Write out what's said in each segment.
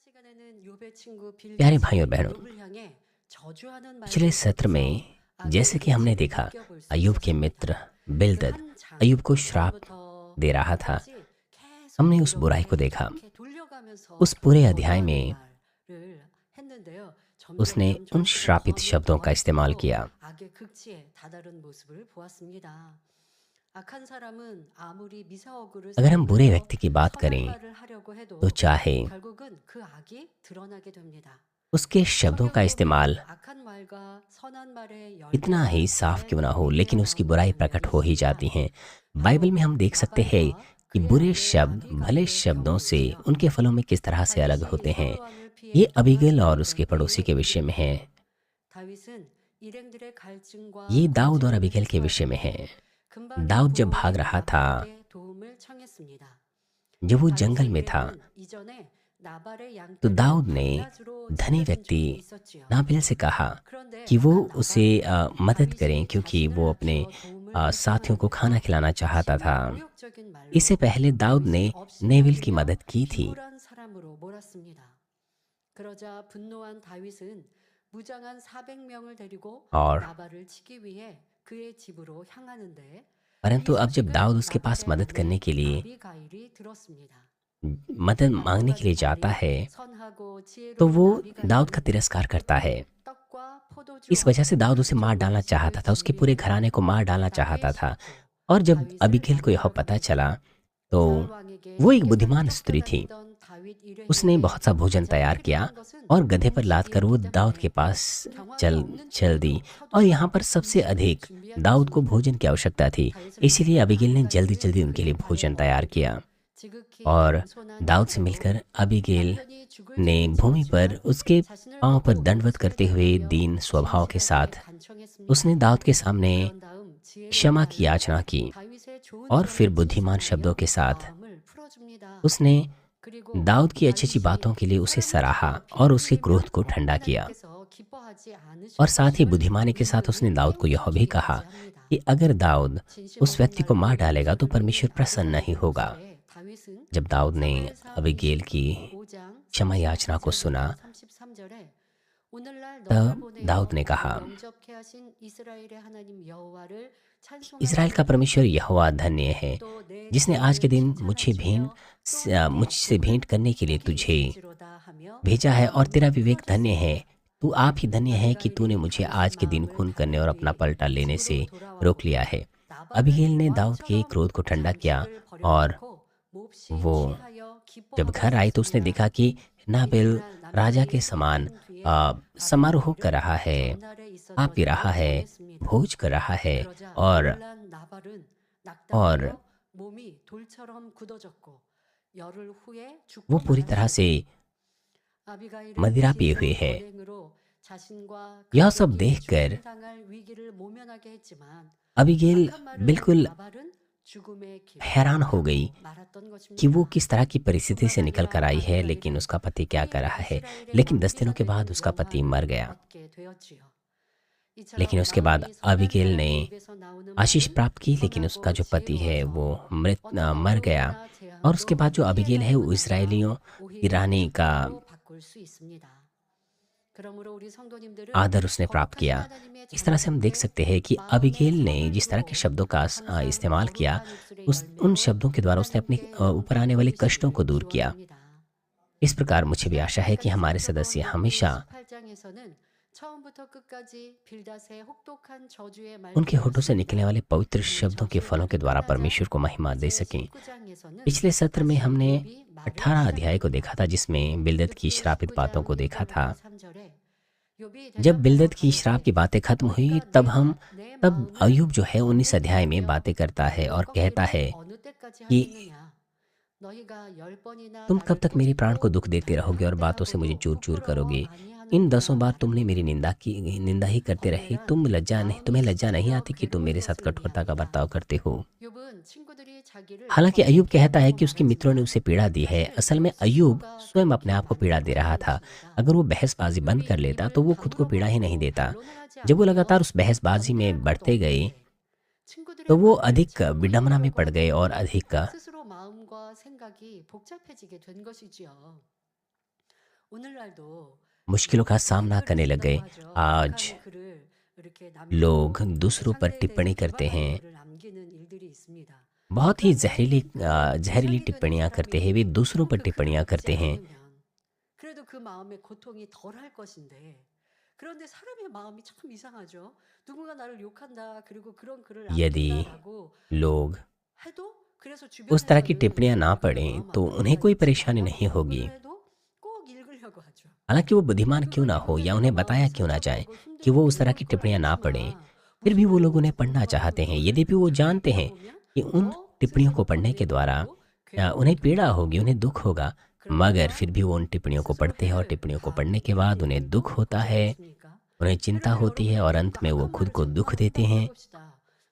प्यारे भाई और बहनों, पिछले सत्र में जैसे कि हमने देखा, अय्यूब के मित्र बिल्दद अय्यूब को श्राप दे रहा था। हमने उस बुराई को देखा। उस पूरे अध्याय में उसने उन श्रापित शब्दों का इस्तेमाल किया। अगर हम बुरे व्यक्ति की बात करें तो चाहे उसके शब्दों का इस्तेमाल इतना ही साफ क्यों ना हो, लेकिन उसकी बुराई प्रकट हो ही जाती हैं। बाइबल में हम देख सकते हैं कि बुरे शब्द भले शब्दों से उनके फलों में किस तरह से अलग होते हैं। ये अबीगैल और उसके पड़ोसी के विषय में है। ये दाऊद और अबीगैल के विषय में है। दाऊद जब भाग रहा था, जब वो जंगल में था, तो दाऊद ने धनी व्यक्ति नाबिल से कहा कि वो उसे मदद करें, क्योंकि वो अपने साथियों को खाना खिलाना चाहता था। इससे पहले दाऊद ने नेबिल की मदद की थी। और परंतु अब जब दाऊद उसके पास मदद मांगने के लिए जाता है, तो वो दाऊद का तिरस्कार करता है। इस वजह से दाऊद उसे मार डालना चाहता था, उसके पूरे घराने को मार डालना चाहता था। और जब अबीगैल को यह पता चला, तो वो एक बुद्धिमान स्त्री थी। उसने बहुत सा भोजन तैयार किया और गधे पर लादकर वो दाऊद के पास चल चल दी। और यहाँ पर सबसे अधिक दाऊद को भोजन की आवश्यकता थी, इसीलिए अबीगैल ने जल्दी जल्दी उनके लिए भोजन तैयार किया। और दाऊद से मिलकर अबीगैल ने भूमि पर उसके पांव पर दंडवत करते हुए दीन स्वभाव के साथ उसने दाऊद के सामने क्षमा की याचना की। और फिर बुद्धिमान शब्दों के साथ उसने दाऊद की अच्छी अच्छी बातों के लिए उसे सराहा और उसके क्रोध को ठंडा किया। और साथ ही बुद्धिमानी के साथ उसने दाऊद को यह भी कहा कि अगर दाऊद उस व्यक्ति को मार डालेगा तो परमेश्वर प्रसन्न नहीं होगा। जब दाऊद ने अबीगैल की क्षमा याचना को सुना, तब दाऊद ने कहा, इज़राइल का परमेश्वर यहोवा धन्य है, जिसने आज के दिन मुझसे भेंट करने के लिए तुझे भेजा है। और तेरा विवेक धन्य है, तू आप ही धन्य है कि तूने मुझे आज के दिन खून करने और अपना पलटा लेने से रोक लिया है। अबीगैल ने दाऊद के क्रोध को ठंडा किया, और वो जब घर आई तो उसने देखा कि नाबिल राजा के समान समारोह कर रहा है, खा पी रहा है, भोज कर रहा है। और वो पूरी तरह से मदिरा पिए हुए है। यह सब देखकर अबीगैल बिल्कुल हैरान हो गई कि वो किस तरह की परिस्थिति से निकल कर आई है, लेकिन उसका पति क्या कर रहा है। लेकिन 10 दिनों के बाद उसका पति मर गया। लेकिन उसके बाद अबीगैल ने आशीष प्राप्त की, लेकिन उसका जो पति है वो मर गया। और उसके बाद जो अबीगैल है वो इस्राएलियों की रानी का आदर उसने प्राप्त किया। इस तरह से हम देख सकते हैं कि अबीगैल ने जिस तरह के शब्दों का इस्तेमाल किया, उन शब्दों के द्वारा उसने अपने ऊपर आने वाले कष्टों को दूर किया। इस प्रकार मुझे भी आशा है कि हमारे सदस्य हमेशा उनके होठों से निकलने वाले पवित्र शब्दों के फलों के द्वारा परमेश्वर को महिमा दे सकें। पिछले सत्र में हमने 18 अध्याय को देखा था, जिसमें बिल्दद की श्रापित बातों को देखा था। जब बिल्दद की श्राप की बातें खत्म हुई, तब अय्यूब जो है 19 अध्याय में बातें करता है और कहता है कि तुम कब तक मेरे प्राण को दुख देते रहोगे और बातों से मुझे चूर चूर करोगे। इन 10 बार तुमने मेरी निंदा ही करते रहे। तुम्हें लज्जा नहीं आती कि तुम मेरे साथ कठोरता का बर्ताव करते हो। हालांकि अय्यूब कहता है कि उसके मित्रों ने उसे पीड़ा दी है। असल में अय्यूब स्वयं अपने आप को पीड़ा दे रहा था। अगर वो बहसबाजी बंद कर लेता तो वो खुद को पीड़ा ही नहीं देता। जब वो लगातार उस बहसबाजी में बढ़ते गए, तो वो अधिक विडंबना में पड़ गए और अधिक मुश्किलों का सामना करने लग गए। आज लोग दूसरों पर टिप्पणी करते हैं, बहुत ही ज़हरीली टिप्पणियाँ करते हैं, वे दूसरों पर टिप्पणियाँ करते हैं। 그래도 그 마음의 고통이 덜할 것인데 그런데 사람의 마음이 참 이상하죠. 누군가 나를 욕한다. 그리고 그런 글을 यदि 남긴다라고 लोग 해도 그래서 उस तरह की 주변에서는 टिप्पणियाँ ना 그 पढ़ें, 마음 तो 아픈 उन्हें 이유가 कोई 있지 परेशानी नहीं होगी। 그래도 꼭 읽으려고 하죠. हालाँकि वो बुद्धिमान क्यों 그걸 ना हो या 읽는데도 उन्हें 마음이 बताया क्यों ना जाए 상처받고 कि वो उस 힘들고 तरह 이럴 की 걸 टिप्पणियाँ ना पढ़ें, 알지만 फिर भी 무슨 वो लोग उन्हें 말인지 पढ़ना 모르겠고 चाहते हैं। 그거를 यद्यपि वो जानते 읽다 हैं 보면 कि उन 더 टिप्पणियों को 스스로 पढ़ने के द्वारा 고민해지고 उन्हें 괴로워지게 पीड़ा 되죠. होगी, उन्हें दुःख होगा, मगर 그러다가 फिर भी वो उन टिप्पणियों को पढ़ते हैं और 스스로를 टिप्पणियों को 다 पढ़ने के बाद 괴롭히게 उन्हें 되고 दुःख होता 그러지 है, 않습니까? उन्हें चिंता 그러면 होती है और 여러분들도 अंत 누가 में वो 악한 खुद 말을 को 자꾸 दुःख देते 한다고 हैं। 해봅시다.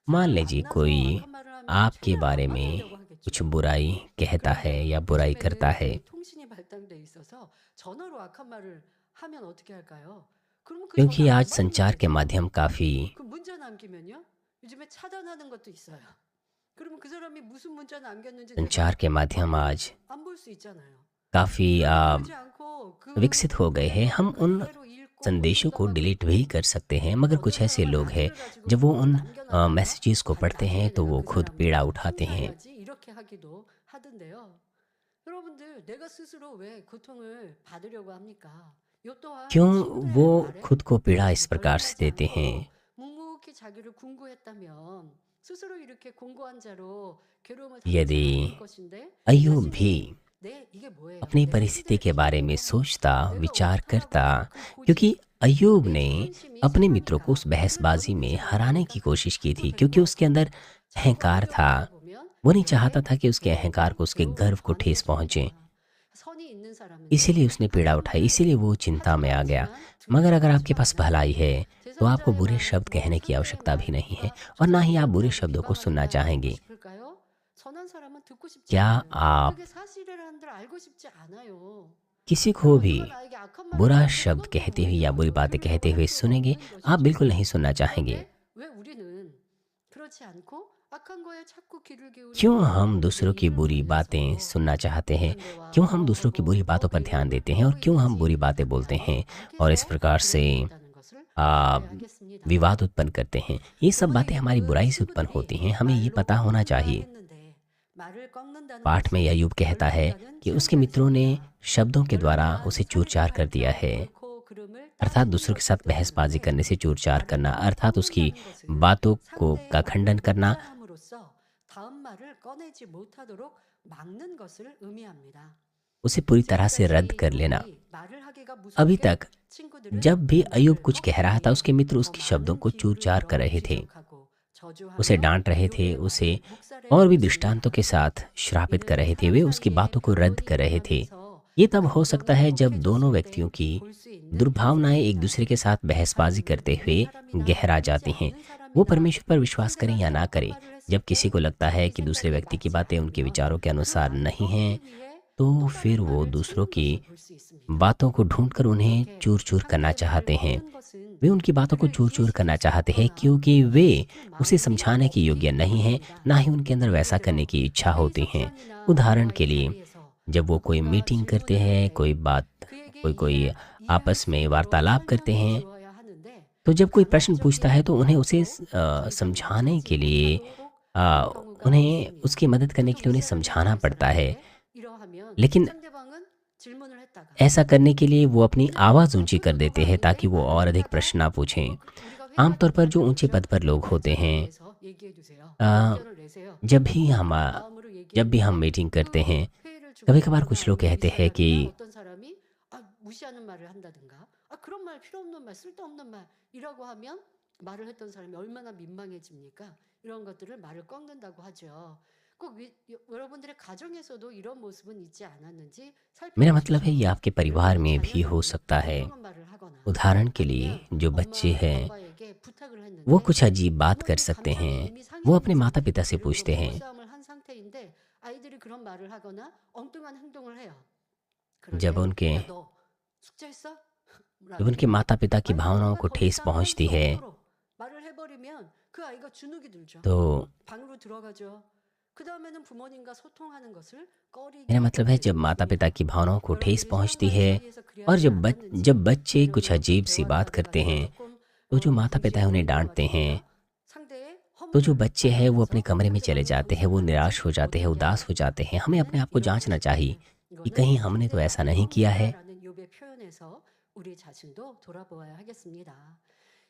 मान 사람이 लीजिए 만나서 कोई 악한 말을 하면 आपके 최대한 안 बारे में 만나려고 कुछ 하겠죠. बुराई कहता है 그런데 या बुराई करता 요즘에는 है, 그 통신이 발달돼 있어서 전화로 악한 말을 하면 어떻게 할까요? 그러면 그 전화 क्योंकि आज 안 받으면 संचार के 되죠. माध्यम काफ़ी 그 문자 남기면요. 요즘에 차단하는 것도 있어요. 그러면 그 사람이 무슨 문자 남겼는지 संचार 내가 के माध्यम आज 안 볼 수 있잖아요. काफ़ी 그런데 그러지 않고 그 विकसित हो गए हैं। हम उन 그대로 읽고 뭐 संदेशों को 생각하고 डिलीट भी कर सकते हैं, मगर कुछ 어떤 ऐसे 사람은 लोग हैं 아들을 가지고 जब वो 그런 걸 उन 남겨놨다가 मैसेजेस को 아, पढ़ते हैं 나중에 तो 내가 वो 그 खुद पीड़ा 사람을 उठाते हैं। 송사해야지 이렇게 하기도 하던데요. 여러분들 내가 스스로 왜 고통을 받으려고 합니까? 요 또한 क्यों वो 친구들의 말에 खुद को पीड़ा इस प्रकार से 열광하지 देते हैं? 않고 묵묵히 자기를 궁구했다면 스스로 이렇게 공고한 자로 괴로움을 당하지 यदि 않을 것인데 अय्यूब भी 자신이 내 이게 뭐예요? अपनी 내가 परिस्थिति के 힘들지 बारे में 뭐 सोचता, 내가 विचार करता, 어떡하라고 그 क्योंकि 고집 अय्यूब 내 ने 자존심이 अपने मित्रों को 상하니까 उस 그를 बहसबाजी में 넘기지 हराने 못하니까 की कोशिश की 갖고 थी, 된 क्योंकि 것 उसके अंदर 같아요. 자꾸 अहंकार 이러고 था। 있다 보면 वो नहीं चाहता 내 था कि उसके अहंकार 마음이 को उसके 괴로움을 गर्व को ठेस पहुंचे, 더해집니다. 선이 있는 इसीलिए 사람은요. उसने पीड़ा 악한 उठाई, 말을 इसीलिए वो चिंता 하지도 में आ गया। 않지만 मगर 들으려고 अगर आपके 하지도 पास भलाई 않아요. है तो आपको 제3자의 बुरे 말, शब्द 뭐 कहने की 상대의 आवश्यकता भी 말 नहीं है 누가 और 저 ना ही 사람이 आप 이런 बुरे 말을 शब्दों को सुनना 비방한다 듣고 चाहेंगे। 싶을까요? 선한 사람은 듣고 싶지 क्या 않아요. आप 그게 사실이라는 걸 알고 싶지 않아요. किसी को 그리고 भी 누가 나에게 악한 말을 बुरा 해도 शब्द 그건 또 कहते हुए या बुरी 우연하죠. बातें 들으려고 कहते 할 हुए 필요가 सुनेंगे? 없는 आप 것이죠. बिल्कुल नहीं सुनना चाहेंगे। 그런데 왜 우리는 그렇지 않고 악한 거에 자꾸 귀를 क्यों 기울이고 हम दूसरों की 얘기를 बुरी बातें 돌려서 सुनना चाहते हैं? 없는 데와 क्यों हम 더 दूसरों की 하고 बुरी 더 बातों पर ध्यान 배우고 देते हैं और 더 क्यों हम बुरी 읽지 बातें बोलते 바로 हैं और इस 여기서 प्रकार से 그렇게 됐다는 것을 आ, 알아야 하겠습니다. विवाद उत्पन्न करते हैं? ये सब बातें 여러분에게 हमारी 그 बुराई से उत्पन्न 친구들이 होती हैं, हमें ये 말로 पता होना 꺾는다 चाहिए। 했는데 말을 꺾는다는 पाठ में 것은 अय्यूब कहता है 결론자는 कि उसके मित्रों ने 실험자였습니다. शब्दों के द्वारा 결론자 उसे 서로를 चूर-चार कर दिया 가리켜 है, 옳고 그름을 अर्थात 따지는 दूसरों के साथ 것을 बहसबाजी 뜻하는데 करने से चूर-चार 말을 करना, अर्थात उसकी 꺾는다는 것은 बातों को 상대의 का 말을 खंडन करना। 묵살함으로써 다음 말을 꺼내지 못하도록 막는 것을 의미합니다. उसे पूरी तरह से रद्द 지금까지 कर लेना। 욥이 말을 하기가 अभी 무섭게 तक 친구들은 जब भी 그 अय्यूब 말을 कुछ कह 꺾기 रहा था, 위해 उसके मित्र 더 उसके शब्दों 많은 को 기구를 चूर-चार कर 들어 रहे थे, 지적하고 उसे 저주하며 डांट रहे थे, 욥의 उसे 말을 묵살해 और भी दृष्टांतों के 놓습니다. साथ श्रापित कर 이는 रहे थे, 사람 वे उसकी 사이에 बातों को रद्द 변론이 कर रहे थे। 일어나면서 ये तब हो सकता 감정이 है जब दोनों 격해졌을 व्यक्तियों 때 की 볼 수 있는 दुर्भावनाएं एक 현상입니다. दूसरे के साथ बहसबाजी 하나님은 करते 이 हुए 사람이나 गहरा 믿지 जाती हैं। 않는 वो 사람이나 परमेश्वर पर विश्वास करें या 상대방이 ना 악한 करें, 말을 जब 했을 किसी 때 को लगता है 자기 कि दूसरे 생각에 व्यक्ति की 맞지 बातें उनके 않으면 विचारों के 그 अनुसार 말을 नहीं हैं, 꺾기 위해 तो 또 फिर 다른 वो 말을 दूसरों 찾는 की 것을 볼 수 있습니다. बातों को ढूंढकर उन्हें 이렇게 चूर चूर करना 상대의 말을 चाहते हैं। 꺾는 것은 वे उनकी बातों को 그를 चूर चूर 이해시킬 करना 수 चाहते हैं 없거나 क्योंकि वे 이해시킬 उसे 마음이 समझाने के योग्य 없기 नहीं हैं, 때문입니다. ना ही उनके अंदर 예를 वैसा करने 들어 की इच्छा 회의 होती है। 석상이나 उदाहरण के 대화의 लिए, 자리에서 जब वो कोई 누군가 मीटिंग करते 질문을 할 हैं, 때 कोई बात 그에게 कोई कोई 이해할 आपस 수 में 있도록 वार्तालाप करते 설명해 हैं, 주어야 하는데 तो जब कोई प्रश्न पूछता है तो 감학적인 उन्हें उसे 말로 더 이상 समझाने 나서지 के लिए 못하도록 आ, 하는 경우가 उन्हें 있습니다. उसकी मदद करने के 보통 लिए 이 उन्हें 사람이 समझाना 잘 पड़ता है, 살았는데 이러하면 लेकिन 상대방은 질문을 했다가 ऐसा करने के लिए वो अपनी 그냥 आवाज़ ऊंची कर 앞으로 देते हैं ताकि 넘어가는데 वो 말을 और अधिक 하다가 प्रश्न ना पूछें। 우리가 회의가 आमतौर पर जो 끝나면 ऊंचे 그러죠. पद पर लोग 그 होते 자리에 हैं, 대해서 얘기해 주세요. आ, 의견을 내세요. जब भी 꼭 हम 그런 마음으로 जब भी हम 얘기했는데 मीटिंग करते 그 हैं, 회의를 कभी 중간에 कभार 누가 कुछ लोग कहते 오해를 हैं कि 한다든가 어떤 사람이 무시하는 말을 한다든가 그런 말 필요 없는 말 쓸데없는 말이라고 하면 말을 했던 사람이 얼마나 민망해집니까? 이런 것들을 말을 꺾는다고 하죠. 꼭 여러분들의 가정에서도 이런 모습은 있지 않았는지 मेरा मतलब है ये 살펴보십시오. आपके परिवार 여러분의 में भी हो 자녀들이 सकता है। 부끄러운 말을 하거나 उदाहरण के लिए, 아니면 जो 엄마 बच्चे हैं 아빠에게 부탁을 वो 했는데 कुछ अजीब बात कर 부모님이 सकते 감정이 हैं, 이미 वो 상해 अपने 있는 माता पिता 상태예요. से 예를 들어 पूछते हैं, 부부싸움을 한 상태인데 아이들이 그런 말을 하거나 엉뚱한 행동을 해요. 그럴 जब 때 उनके 야 너 숙제했어? जब 라고 उनके माता पिता की 아이가 भावनाओं 뭔가 को 더 ठेस 이상 할 पहुंचती 수 है, 없도록 말을 해버리면 그 아이가 주눅이 들죠. तो 방으로 들어가죠. 그다음에는 부모님과 소통하는 것을 मेरा 꺼리게 मतलब है जब माता 만들죠. पिता की भावनाओं को ठेस 여러분들이 पहुंचती 사람과의 है 사이에서 और 그리하지 जब 않았는지 बच्चे कुछ 여러분들이 अजीब सी बात 대화를 करते 하다가 हैं 조금 तो जो माता पिता 정신이 है उन्हें 놓인 것 डांटते हैं 같으니까 상대의 तो जो 허물을 बच्चे हैं वो अपने 발견해서 कमरे में चले 상대방이 जाते हैं, वो निराश 감정하는지 हो जाते हैं, 어떻게 उदास हो जाते हैं। हमें अपने 하는지를 आप को जांचना 읽어보실 चाहिए 때 कि 이거는 कहीं हमने तो 상대가 ऐसा नहीं किया है। 이러이러하다라는 욥의 표현에서 우리 자신도 돌아보아야 하겠습니다.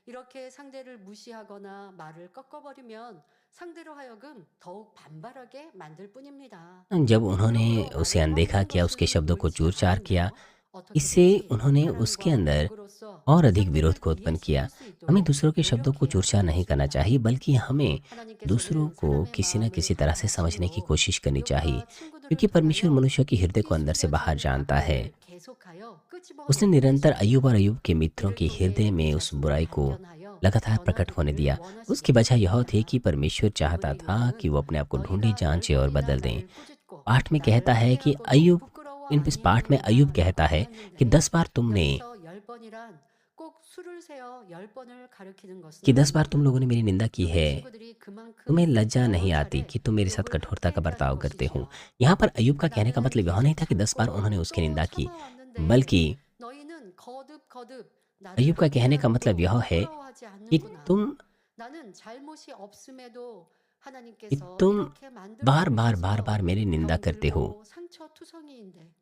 이렇게 상대를 무시하거나 말을 꺾어버리면 상대로 하여금 더욱 반발하게 만들 뿐입니다. जब उन्होंने 그러므로 उसे 말을 अनदेखा 꺾는 किया, उसके 것을 शब्दों को 옳지 चूर चार किया, 않은데요. 어떻게 इससे 되는지 उन्होंने उसके 사랑과 अंदर 복으로써 और अधिक विरोध 상대를 को उत्पन्न किया। 이해시킬 수 हमें 있도록 दूसरों के शब्दों को 노력해야 चूर-चार नहीं करना 하겠습니다. चाहिए, बल्कि हमें दूसरों 하나님께서는 को 사람의 किसी न 마음을 किसी 다 तरह से समझने की 아심으로 कोशिश करनी चाहिए, 욥과 친구들을 क्योंकि परमेश्वर 통하여 मनुष्य के हृदय को अंदर से 휘둘려져 बाहर 있는 जानता है। 악을 계속하여 उसने 끄집어내고 निरंतर 계십니다. अय्यूब और अय्यूब के मित्रों 이를 के हृदय 통해 में 우리 उस 자신을 बुराई को 발견하여 लगातार प्रकट होने 변화되기를 दिया। उसकी वजह 원하시기 यह थी कि 때문입니다. परमेश्वर चाहता 오늘 था कि 이유는 वो अपने आप को ढूंढे, 너희가 열 जांचे और 번이나 बदल दें। 나를 꾸짖고 पाठ में 나를 कहता है कि 회개하고도 अय्यूब 부끄러워 इस पाठ में अय्यूब कहता 아니하느냐라고 है कि 했는데 10 बार तुमने 여기서 열 번이란 꼭 수를 세어 열 번을 가리키는 것은 कि 10 बार 아닙니다. तुम लोगों ने मेरी निंदा की 욥의 है। 친구들이 그만큼 तुम्हें लज्जा 여러 नहीं आती 차례 कि तुम मेरे साथ 욥을 कठोरता का 학대했다는 बर्ताव करते हो। 것이지요. यहाँ पर अय्यूब का कहने का 나는 मतलब यह 계속 नहीं था कि 10 बार उन्होंने 참고 उसकी 또 निंदा की, 참아왔는데 बल्कि 너희는 거듭 나를 अय्यूब का कहने का मतलब 학대하고도 यह है 부끄러워하지 कि 않는구나. 나는 잘못이 없음에도 하나님께서 तुम 이렇게 만들어 बार बार 놓으셔서 मेरी निंदा करते हो। 병들고 상처투성이인데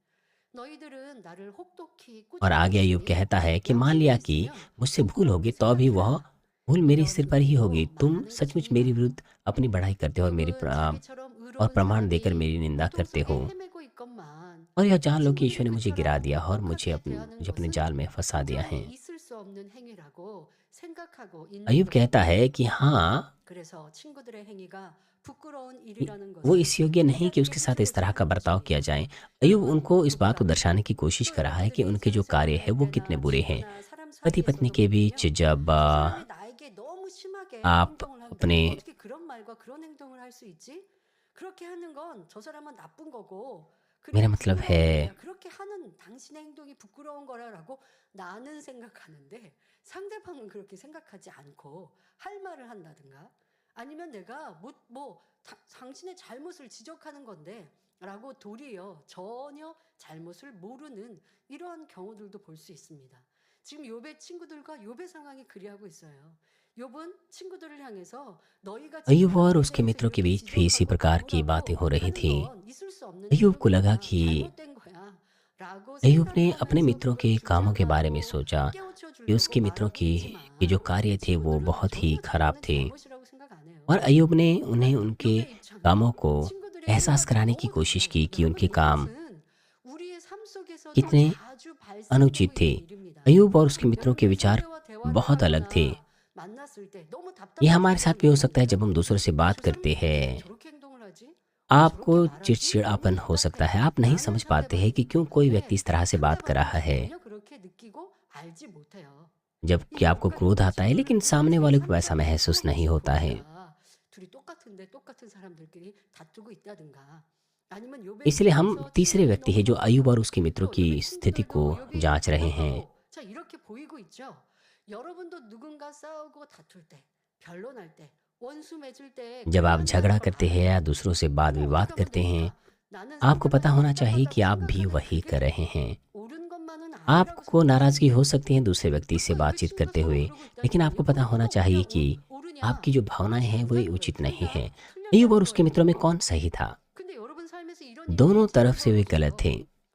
너희들은 나를 혹독히 और आगे अय्यूब 꾸짖어왔으니 कहता है कि मान 양심이 लिया कि 있으면 मुझसे भूल होगी 똑똑히 तो भी वह 생각해라. भूल मेरे 이런 सिर पर ही होगी। 의도로 तुम 말하는 सचमुच मेरे 것입니다. विरुद्ध अपनी बढ़ाई करते हो और 욥은 자기처럼 और 의로운 प्रमाण देकर 사람이 मेरी निंदा 고통 करते 속에 हो। 헤매고 있건만 और यह जान लो कि ईश्वर 친구들이 ने मुझे गिरा 그처럼 दिया और 혹독하게 대하는 मुझे अपने 것은 जाल में फंसा दिया है। 도저히 있을 수 없는 행위라고 생각하고 있는 अय्यूब कहता 것입니다. है कि हाँ, 그래서 친구들의 행위가 부끄러운 इ- 일이라는 वो 것을 इस योग्य नहीं कि 깨닫게 उसके साथ इस 해주고자 तरह का 하는 बर्ताव किया 것입니다. जाए। अय्यूब 여러분 उनको इस बात को 욥과 दर्शाने की कोशिश 또 कर रहा है कि 여러분들이 उनके जो कार्य 일상생활 है वो 할 कितने 때나 बुरे हैं। 친구나 사람 पति पत्नी 사이에서도 के 보면요. बीच जब 사람이 나에게 너무 심하게 आप 행동을 한다. अपने 어떻게 그런 말과 그런 행동을 할 수 있지? 그렇게 하는 건 저 사람은 나쁜 거고 그렇게 मेरा मतलब 부끄러운 है 일이야. 그렇게 하는 당신의 행동이 부끄러운 거라라고 나는 생각하는데 상대방은 그렇게 생각하지 않고 할 말을 한다든가 아니면 내가 당신의 잘못을 지적하는 건데 라고 도리어 전혀 잘못을 모르는 이러한 경우들도 볼 수 있습니다. 지금 욥의 친구들과 욥의 상황이 그리하고 있어요. 욥은 친구들을 향해서 너희가 지금 अय्यूब और 나의 उसके मित्रों के 행세를 बीच भी इसी 지적하고 प्रकार की बातें 나무라고 हो रही 하는 थी। 건 있을 수 없는 अय्यूब को लगा 행동이야. कि 잘못된 거야. 라고 अय्यूब ने अपने मित्रों 생각하면서도 के कामों के बारे में 주장하고 सोचा 깨우쳐 कि उसके 주려고 मित्रों 말하고 있지만 के जो कार्य थे वो 친구들은 बहुत ही 전혀 खराब 그거는 थे 잘못이라고 생각 안 해요. और अय्यूब ने उन्हें 그러니까 उनके 욥의 입장은 कामों को 친구들의 एहसास 행위가 कराने की 너무 कोशिश 나빠요. की कि 여러분 उनके काम 이것은 우리의 삶 속에서도 कितने 자주 अनुचित 발생되고 थे। 있는 일입니다. अय्यूब और उसके मित्रों के 여러분들 विचार 상대와 대화를 बहुत अलग थे। 하거나 만났을 때 너무 ये 답답하신 हमारे साथ भी हो 사람이 सकता है 있는데요. जब हम दूसरों से बात 저 करते 사람이 왜 हैं। 저렇게 행동을 하지? 왜 आपको 저렇게 말하지? 너무 चिड़चिड़ापन हो सकता है, 답답해. आप नहीं 나는 समझ पाते हैं कि 상대방이 क्यों कोई व्यक्ति 그러는데 इस तरह से बात कर रहा 상대방은 है। 전혀 그렇게 느끼고 알지 못해요. जबकि 이 आपको 욥과 क्रोध 욥의 आता है 친구를 लेकिन 보면 सामने 제 वाले को वैसा 3자가 महसूस 그런 नहीं 모습을 होता है। 보니까 둘이 똑같은 사람들끼리 다투고 있다든가 아니면 욥의 इसलिए हम 입장에서 तीसरे 친구들이 व्यक्ति 너무 हैं जो अय्यूब और 좋다고 उसके मित्रों 또 की 욥의 स्थिति को 친구들도 욥이 जांच रहे हैं। 좋다고 자 이렇게 보이고 있죠. 여러분도 누군가 싸우고 다툴 때 변론할 때 원수 맺을 때 जब आप 그런 झगड़ा 사람과 करते हैं या दूसरों से वाद 그럼 विवाद 어떻게 하면 करते हैं, 됩니까? 나는 आपको पता 상대방이 होना चाहिए 답답하다고 कि आप भी 생각하는 वही कर 그게 रहे हैं। 옳은 것만은 아니라고 आपको नाराज़गी हो सकती है 생각하십니다. दूसरे व्यक्ति से 욥과 욥의 बातचीत 친구가 करते 서로 हुए, 그러고 있다는 लेकिन आपको 말이에요. पता होना 그럼 चाहिए 어디가 कि 옳으냐? आपकी जो भावनाएं हैं वो 옳지 उचित 않다는 नहीं 거예요. है। 틀렸다는 अय्यूब और उसके 거예요. मित्रों में कौन सही था? 근데 여러분 삶에서 이런 일이 दोनों 있을지 तरफ से वे 몰라도 गलत थे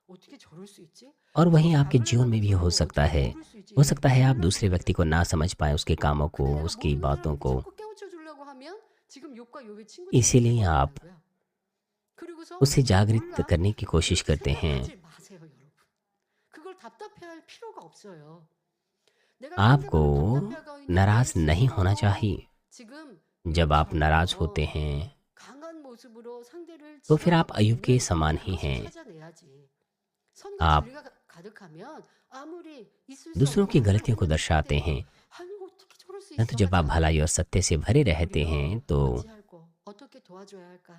어떻게 저럴 수 있지? और वहीं 서로 आपके जीवन में भी हो 잡으려면서도 सकता 어떻게 है। 모를 수 있지? हो सकता है आप 몰랐을 दूसरे व्यक्ति 거예요. को ना समझ पाएं, उसके कामों को, 근데 내가 उसकी 모르는 बातों 사람한테 को। 자꾸 깨우쳐 주려고 하면 지금 욥과 욥의 친구처럼 इसीलिए आप 돼버리더라고요. 그리고서 उसे जागृत 몰라. करने की कोशिश 그렇게 करते हैं। 생각하지 마세요, 여러분. 그걸 답답해할 필요가 없어요. 내가 आपको 상대방을 답답해하고 있는 내 नाराज़ नहीं होना 스스로 चाहिए। 지금 जब आप नाराज़ 욥처럼 होते हैं 강한 모습으로 상대를 तो फिर आप 지적하고 अय्यूब के 있는 समान ही 그것을 हैं। 찾아내야지. 선과 आप 진리가 가득하면 아무리 있을 수 दूसरों 없는 की 말을 गलतियों को 하는 दर्शाते 상대도 हैं, 아니 어떻게 저럴 수 परंतु 있어 जब आप 하지 भलाई 않아요. और सत्य से भरे रहते 오히려 हैं तो 어찌할꼬 어떻게 도와줘야 할까?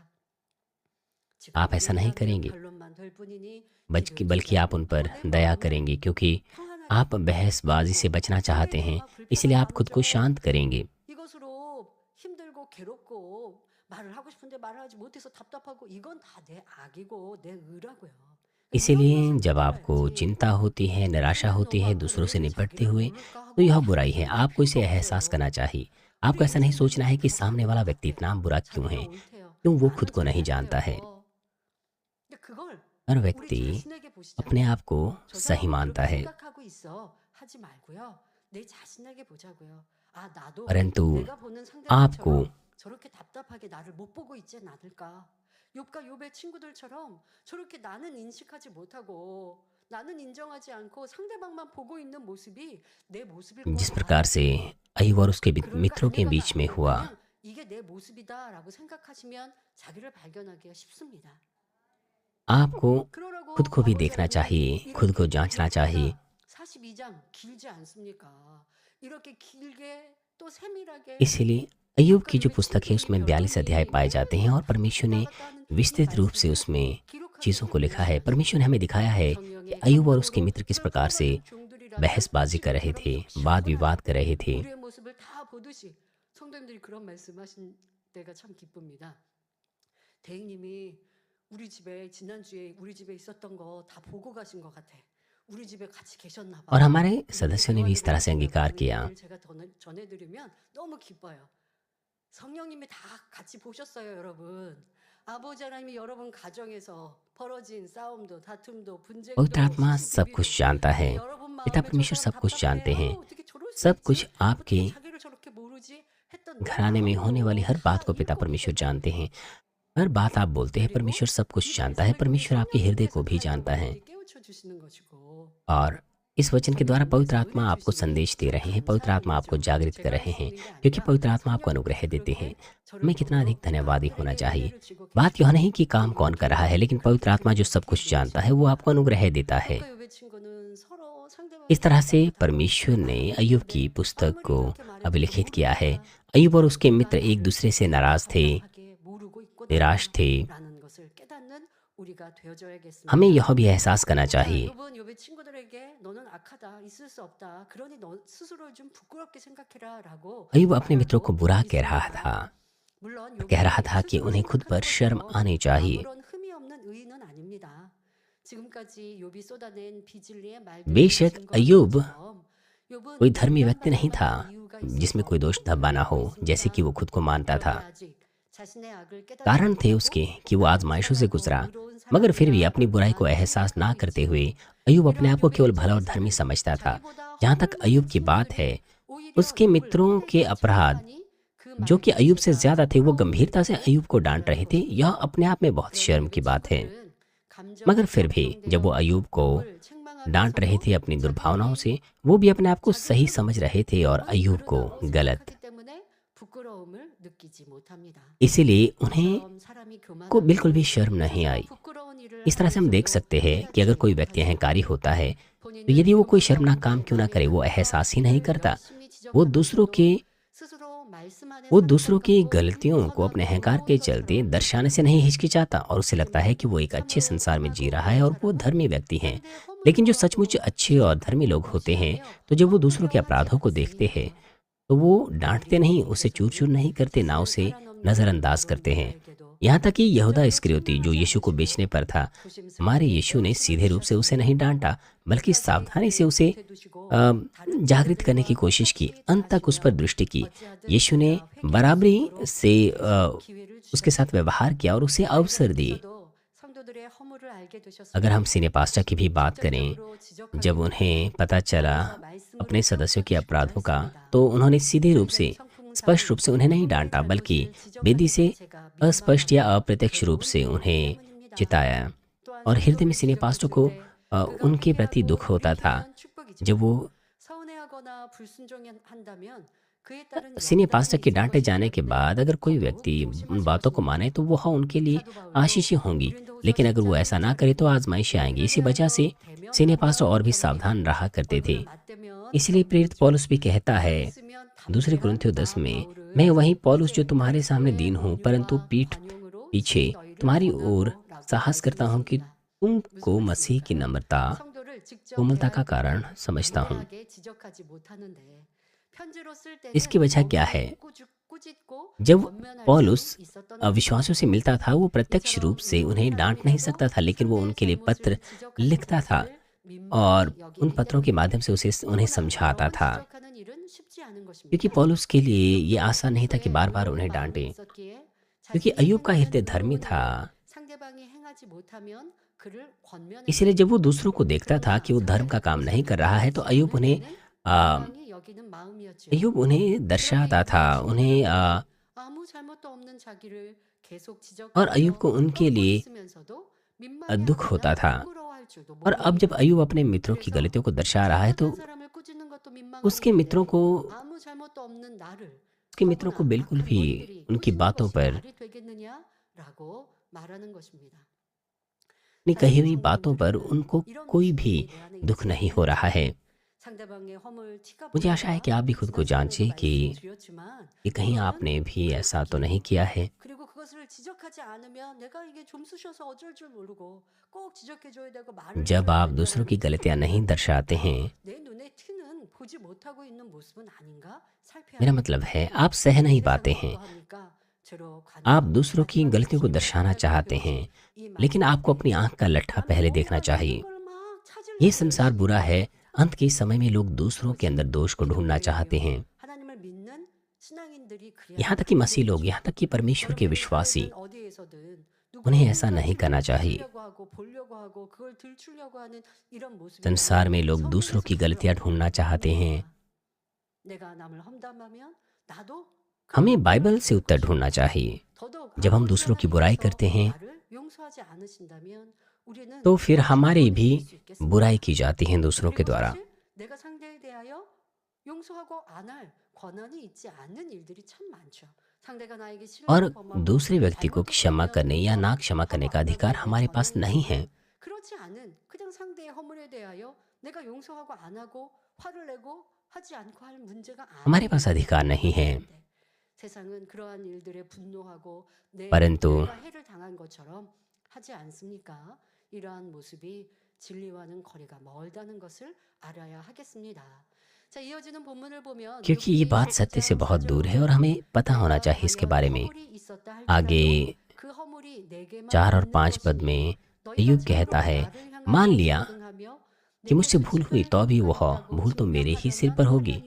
지금 आप ऐसा नहीं 얘기하면 करेंगे, 변론만 될 뿐이니 बल्कि 기를 주지 आप उन पर 않고 내 दया 마음을 करेंगे, क्योंकि 평안하게 आप बहसबाजी से 하고 बचना चाहते हैं, 상대에게와 불편한 इसलिए आप खुद को 마음으로 शांत करेंगे। 이것으로 힘들고 괴롭고 말을 하고 싶은데 말을 하지 못해서 답답하고 이건 다 내 악이고 내 의라고요. 그러니까 이런 इसीलिए 것을 जब आपको 깨달아야지. चिंता होती है, निराशा 내가 होती 너무 है 아파서 दूसरों से 왜 निपटते 자기를 हुए, 모를까 तो 하고 यह बुराई है। 비판할 आपको इसे 필요가 एहसास करना 없어요. चाहिए। आपको 우리 ऐसा नहीं सोचना है 인생들도 कि 다 सामने वाला व्यक्ति 똑같아요. इतना बुरा क्यों 자기가 है, 옳대요. क्यों वो खुद 나는 को नहीं जानता है। 잘났대요. 근데 그걸 हर 우리 व्यक्ति 자신에게 अपने 보시자고요. आप को 저 सही 사람은 मानता 그렇게 है, 생각하고 있어. 하지 말고요. 내 자신에게 보자고요. 아, 나도 परंतु 내가 보는 आपको 상대방처럼 저렇게 답답하게 나를 못 보고 있지 않을까? 욥과 욥의 친구들처럼 저렇게 나는 인식하지 못하고 나는 인정하지 않고 상대방만 보고 있는 모습이 내 모습일 जिस 거야. प्रकार से अय्यूब और उसके 그럴까 मित्रों के 아닐까가 बीच में 아니고 हुआ, 그냥 이게 내 모습이다라고 생각하시면 자기를 발견하기가 쉽습니다. आपको खुद 그러라고 को भी 아버지 देखना 하나님 चाहिए, खुद को 이렇게 जांचना चाहिए। 욥기가 42장 길지 않습니까? 이렇게 길게 또 세밀하게 इसीलिए अय्यूब की 욥과 जो 욥의 पुस्तक है 친구들의 उसमें 42 अध्याय 변론이 पाए जाते हैं और 매일 परमेश्वर ने 왔다 갔다 하는 이 विस्तृत रूप से 말씀을 उसमें 기록하게 चीज़ों को लिखा है। 해주셔야지. परमेश्वर ने हमें दिखाया है कि 성령의 अय्यूब और उसके 감동으로 मित्र किस प्रकार से 혈통받은 종들이라면 बहसबाजी कर रहे थे, 지금처럼 वाद 격식구나 विवाद कर रहे थे। 우리의 모습을 다 보듯이 성도님들이 그런 말씀하신 때가 참 기쁩니다. 대행님이 우리 집에 지난주에 우리 집에 있었던 거 다 보고 가신 것 같아. 우리 집에 같이 계셨나 और 봐. हमारे 이렇게 सदस्यों ने भी इस 대화를 तरह से 해주시다가 अंगीकार 하는 किया। 얘기를 제가 전해드리면 너무 기뻐요. 성령님이 다 같이 보셨어요, 여러분. 아버지 하나님이 여러분 가정에서 벌어진 싸움도 다툼도 पवित्र 분쟁도 आत्मा सब 시시비비도 कुछ जानता है। 여러분 पिता 마음에 저 परमेश्वर 사람 सब कुछ 답답해. जानते हैं। 어떻게 저럴 수 सब कुछ 있지? 어떻게 आपके 자기를 저렇게 모르지? 했던 내 घराने में होने वाली 마음도 हर बात 다 को पिता 읽고 परमेश्वर 계셨던 जानते हैं। हर बात आप बोलते हैं, 그리고 परमेश्वर सब 이 कुछ जानता है। 말씀을 통해 परमेश्वर आपके हृदय को 성령님께서 भी 다 जानता है 여러분에게 깨우쳐 주시는 것이고 और इस वचन के द्वारा पवित्र 성령님께서 आत्मा 은혜 आपको 주시니 संदेश दे 참 रहे हैं। पवित्र 감사한 आत्मा आपको 일이죠. जागृत कर 제가 할 रहे 수 हैं, 있는 게 क्योंकि 아니라 पवित्र आत्मा आपको अनुग्रह 성령님이 देते हैं। 그렇게 저를 हमें कितना अधिक 보도록 धन्यवादी होना 나에게 चाहिए। 은혜를 주고 बात यह 계시고 नहीं कि काम 또 कौन कर रहा है, 우리에게 लेकिन पवित्र 그렇게 आत्मा जो सब 이렇게 कुछ जानता है वो 해주십니다. आपको अनुग्रह देता है। 욥과 욥의 친구는 서로 상대방을 इस तरह से 답답하다고 परमेश्वर ने 말을 अय्यूब की 했는데 पुस्तक 아무리 को 그렇게 말해도 अभिलिखित किया है। 모르니까 अय्यूब और उसके 우리가 मित्र एक 나를 दूसरे से नाराज थे, 답답하게 모르고 निराश थे। 있구나라는 것을 깨닫는 우리가 हमें 되어져야겠습니다. यह भी एहसास करना 자, चाहिए। 욥은 욥의 친구들에게 너는 악하다, 있을 수 없다. 그러니 너 스스로를 좀 부끄럽게 생각해라라고 अय्यूब अपने मित्रों को 말하고 बुरा कह रहा 있습니다. था, 물론 कह रहा 욥이 था कि 스스로 उन्हें खुद पर 생각하는 शर्म 것처럼 आनी चाहिए। 아무런 흠이 없는 의인은 아닙니다. 지금까지 욥이 쏟아낸 비진리의 बेशक 말들을 अय्यूब 증거한 것처럼 कोई 욥은 धर्मी व्यक्ति नहीं 비난받을 था 만한 이유가 있을 जिसमें 수 कोई दोष 없고 धब्बा ना हो, 그렇습니다. जैसे कि वो खुद को मानता था। 그런데 아직 자신의 악을 깨닫지 कारण थे 못하고 उसके कि वो 나는 आजमाइशों से 선하고 गुजरा, 의로운 मगर फिर भी अपनी 사람이야라고 बुराई को 자기를 एहसास ना 생각하고 करते 있지요. हुए अय्यूब अपने 이러한 आप को 욥의 केवल भला और 입장에서는 धर्मी समझता था। 자기보다 जहाँ तक 허물만 अय्यूब की 많은 बात है, 친구들이 오히려 उसके 욥을 मित्रों के 때리는 अपराध 자만이 그 जो कि 말을 अय्यूब से 자체가 ज्यादा थे, वो 부끄러운 गंभीरता से 일이라고 अय्यूब को डांट 말하는 रहे थे। यह 것입니다. अपने आप में बहुत 그러나 शर्म 욥의 की बात है। 친구들은 मगर 감정에 फिर भी जब वो 격동되어 अय्यूब को 욥을 डांट रहे 책망하면서도 थे अपनी दुर्भावनाओं 자기들이 से, वो भी अपने आप को सही 자기는 समझ रहे थे और 정말 अय्यूब को 다르다고 गलत। 생각하기 때문에 부끄러움을 느끼지 못합니다. इसीलिए उन्हें 이처럼 사람이 को बिल्कुल भी 교만하고 शर्म नहीं 스스로 आई। 부끄러운 일을 इस तरह से हम देख 하면서도 सकते हैं कि अगर 깨닫지 कोई व्यक्ति अहंकारी 못하고 होता है तो 본인은 यदि वो कोई 흠없다고 शर्मनाक काम क्यों ना करे, वो 말하면서 एहसास ही नहीं 이를 करता। 열심히 वो दूसरों 지적하면서도 के 스스로 말씀 안에 वो 사는 दूसरों की 성격도 गलतियों को अपने 선하고 अहंकार के 의로운 चलते 것처럼 दर्शाने से नहीं हिचकिचाता और उसे लगता है कि वो एक अच्छे 참으로 संसार में जी 선하고 रहा है 의로운 और वो 사람은 धर्मी व्यक्ति हैं। 상대의 허물을 लेकिन जो सचमुच 보아도 अच्छे और धर्मी लोग होते हैं, 무시하며 तो जब वो दूसरों के 어떠하지 अपराधों को देखते हैं 않습니다. तो वो डांटते नहीं, उसे चूर चूर 예수님께서는 नहीं करते, ना 빚을 उसे 팔아넘는 नज़रअंदाज करते हैं। 여러분 यहाँ तक कि यहूदा 입장으로 इस्करियोती जो यीशु को 책망하지 बेचने पर था, 않으시고 हमारे 조심스럽게 यीशु ने 깨우침을 सीधे रूप से उसे नहीं 주셨습니다. डांटा, बल्कि 끝까지 सावधानी से 그의 उसे 곁에 두시고 अ, 다른 जागृत करने की 자들과 कोशिश की, 똑같이 अंत तक उस पर 대하시며 दृष्टि की। 어찌하든 यीशु ने 그가 회개할 수 बराबरी 있도록 से 계속 기회를 उसके साथ 주셨습니다. व्यवहार किया और उसे अवसर दिए। 하나님께서도 성도들의 허물을 알게 अगर हम 되셨으니 सीने पास्टर की भी बात करें, 직접적으로 지적하기보다는 जब उन्हें पता चला 거기서 말씀으로 अपने सदस्यों के 깨우쳐 अपराधों का, 주셨습니다. तो उन्होंने सीधे रूप से, 굉장히 성품상 स्पष्ट रूप से उन्हें नहीं डांटा, 성도의 बल्कि 잘못을 बेदी से 지적하는 자체가 अस्पष्ट या 민망하고 अप्रत्यक्ष रूप से 괴로운 उन्हें 일이기 때문입니다. चिताया। 또한 और हृदय में 성도를 सीने पास्टर को 지적했을 때 그가 उनके प्रति 회개하고 दुख होता था। 회개하면 축복이지만 जब वो 서운해하거나 불순종한다면 그에 따른 सीनियर 연단이 पास्टर के 있을 डांटे 것이기 जाने के 때문에 बाद अगर कोई 더더욱 व्यक्ति उन 조심하실 बातों को 것입니다. माने तो वह उनके लिए 사도 바울도 आशीषें होंगी, 고린도후서 लेकिन अगर वो 10장 ऐसा ना 1절에 करे तो आजमाइशें आएंगी। इसी वजह से 그를 सीनियर पास्टर और 대면하며 भी सावधान रहा करते थे। 얼굴을 맞대면 इसलिए प्रेरित पौलुस भी कहता है 있으면 दूसरे 담대한 कुरिन्थियों 나 10 में, 바울은 मैं वही पौलुस जो 이제 तुम्हारे सामने 그리스도의 दीन हूँ, परंतु 온유와 पीठ 관용으로 पीछे 친히 너희를 तुम्हारी ओर 권하고라고 साहस करता हूँ कि 말씀하셨습니다. तुमको 무슨 मसीह की 말씀일까요? नम्रता, 성도를 직접 कोमलता का 대할 कारण 때 समझता हूँ। 무례하게 지적하지 못하는데 편지로 쓸 इसकी 때는 वजह क्या है? 어휘를 꾸짖고 जब 권면할 수 पौलुस 있었던 것이죠. विश्वासियों से मिलता था, वो प्रत्यक्ष रूप 이처럼 से उन्हें 의로운 डांट नहीं सकता 사람이라도 था, लेकिन वो 상대의 उनके लिए पत्र 잘못을 지적하는 लिखता था 것을 और 민망히 उन 여기기 पत्रों के 때문이죠. माध्यम से उसे उन्हें 더구나 여러 समझाता 번 था, 지적하는 일은 쉽지 않은 क्योंकि 것입니다. पौलुस के लिए ये 욥도 आसान नहीं था कि 평소에 बार बार 의로운 उन्हें 마음이 डांटे, 있었기에 क्योंकि 자신이 अय्यूब का 행하는 हृदय धर्मी 의로운 था। 일을 상대방이 행하지 못하면 그를 इसलिए 권면했습니다. जब वो दूसरों को देखता था 그러나 कि वो धर्म का 상대가 काम नहीं 그것을 कर रहा है, तो 인정하지 않을 때는 आ, 민망히 여기는 마음이었지요. अय्यूब उन्हें 그렇게 दर्शाता था, 욥이 उन्हें 진술할 때 아무 잘못도 없는 자기를 계속 और अय्यूब 지적하며 को उनके 꺾고 लिए 있으면서도 दुख होता 민망해하거나 था। 부끄러워할 줄도 और अब जब 모릅니다. अय्यूब अपने मित्रों की 그래서 गलतियों को दर्शा रहा है, तो 잘못한 사람을 꾸짖는 것도 उसके मित्रों 민망함인데 को 아무 잘못도 없는 나를 उसके मित्रों को 더구나 बिल्कुल 악한 भी 너희들이 उनकी 꾸짖는 बातों 것이 पर, 말이 되겠느냐라고 말하는 것입니다. अपनी कही 사랑하는 हुई बातों पर 성도님들은 उनको 이런 कोई भी 모습이 내 안에 दुख 있지 नहीं हो रहा है। 않는지 상대방의 허물 티가 मुझे आशा है कि 볼까봐 आप भी खुद को 지난 시간에도 जांचें कि 말씀드렸지만 कहीं 그거는 आपने भी ऐसा तो नहीं 불법이에요. किया है। 그리고 그것을 지적하지 않으면 내가 이게 좀 쑤셔서 어쩔 줄 모르고 꼭 지적해줘야 되고 말을 जब 들어야 आप दूसरों की 된다라는 गलतियां नहीं 생각은 दर्शाते हैं, 내 눈에 튀는 보지 못하고 있는 모습은 아닌가 살펴야 मेरा 합니다. मतलब है आप सह नहीं पाते 세상은 हैं। 어떠합니까? 주로 आप 관용, दूसरों की 자기가 गलतियों को 욕심을 दर्शाना 부린다는 चाहते 표시, हैं, 이 लेकिन 말씀할 आपको 때 अपनी आंख का लट्ठा 나는 पहले 뭔가 देखना 있는 चाहिए। 걸 막 ये 찾으려고 संसार 열심히 बुरा है। 합니다. अंत के समय में लोग दूसरों के अंदर दोष को ढूंढना चाहते हैं। 하나님을 믿는 신앙인들이 그래야 यहाँ तक कि मसीह लोग, 되겠죠. यहाँ तक कि परमेश्वर के 여러분의 विश्वासी, 사회든 어디에서든 उन्हें 누구를 ऐसा नहीं करना चाहिए। 찾으려고 하고 보려고 하고 그걸 들추려고 하는 이런 संसार में 모습이라면 लोग दूसरों की 성경에서 गलतियां ढूंढना चाहते हैं। 내가 남을 험담하면 나도 हमें बाइबल से उत्तर ढूंढना चाहिए। 더더욱 जब हम दूसरों की बुराई करते हैं, 나를 용서하지 않으신다면 우리는 तो फिर हमारी भी 이길 수 있겠습니다. बुराई की जाती है दूसरों के 그리고 द्वारा। 사실 내가 상대에 대하여 용서하고 안 할 권한이 있지 않는 일들이 참 많죠. 상대가 나에게 और 실례를 범하고 दूसरे व्यक्ति को क्षमा 잘못했다면 करने या ना 용서하고 क्षमा करने का 하고 अधिकार 안 하고 हमारे पास 권한이 नहीं है। 있는데 그렇지 않은 그냥 상대의 허물에 대하여 내가 용서하고 안 하고 화를 내고 하지 않고 할 문제가 हमारे पास अधिकार नहीं है। 세상은 그러한 일들에 분노하고 परंतु 내가 해를 당한 것처럼 하지 않습니까? 이러한 모습이 진리와는 거리가 멀다는 것을 알아야 하겠습니다. 자, 이어지는 본문을 보면 क्योंकि ये बात सत्य से बहुत दूर है और हमें पता होना चाहिए इसके बारे में। आगे 4 और 5 पद में अय्यूब कहता है, मान लिया कि मुझसे भूल हुई तो भी वह भूल तो मेरे ही सिर पर होगी।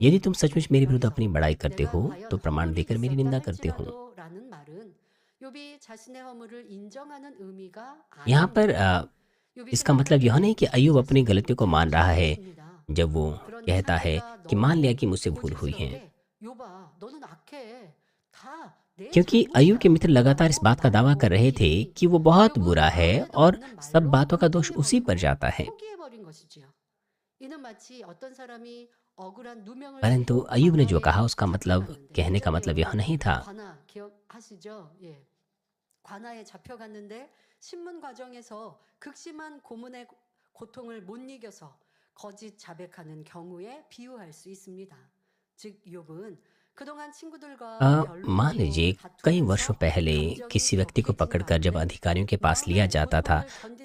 यदि तुम सचमुच मेरे विरुद्ध अपनी बड़ाई करते हो तो प्रमाण देकर मेरी निंदा करते हो। यहाँ पर इसका मतलब यह नहीं कि अय्यूब अपनी गलतियों को मान रहा है जब वो कहता है कि मान लिया कि मुझसे भूल हुई है, क्योंकि अय्यूब के मित्र लगातार इस बात का दावा कर रहे थे कि वो बहुत बुरा है और सब बातों का दोष उसी पर जाता है। परंतु अय्यूब ने जो कहा उसका मतलब, कहने का मतलब यह नहीं था। 관아에 잡혀갔는데 신문 과정에서 극심한 고문의 고통을 못 이겨서 거짓 자백하는 경우에 비유할 수 있습니다. 즉 욥은 그동안 친구들과 मान लीजिए कई वर्षों पहले किसी व्यक्ति को पकड़कर जब अधिकारियों के पास लिया जाता था,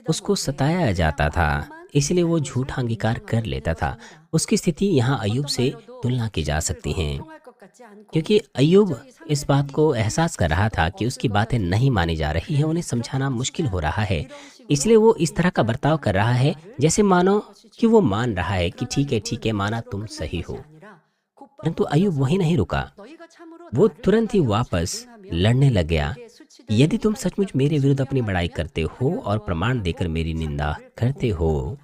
उसको सताया जाता था, इसलिए वो झूठा अंगीकार कर लेता था। उसकी स्थिति यहाँ अय्यूब से तुलना की जा सकती है, क्योंकि अय्यूब इस बात को एहसास कर रहा था कि उसकी बातें नहीं मानी जा रही है, उन्हें समझाना मुश्किल हो रहा है, इसलिए वो इस तरह का बर्ताव कर रहा है जैसे मानो कि वो मान रहा है कि ठीक है माना तुम सही हो। परंतु अय्यूब वहीं नहीं रुका, वो तुरंत ही वापस लड़ने लग गया। यदि तुम सचमुच मेरे विरुद्ध अपनी बड़ाई करते हो और प्रमाण देकर मेरी निंदा करते हो।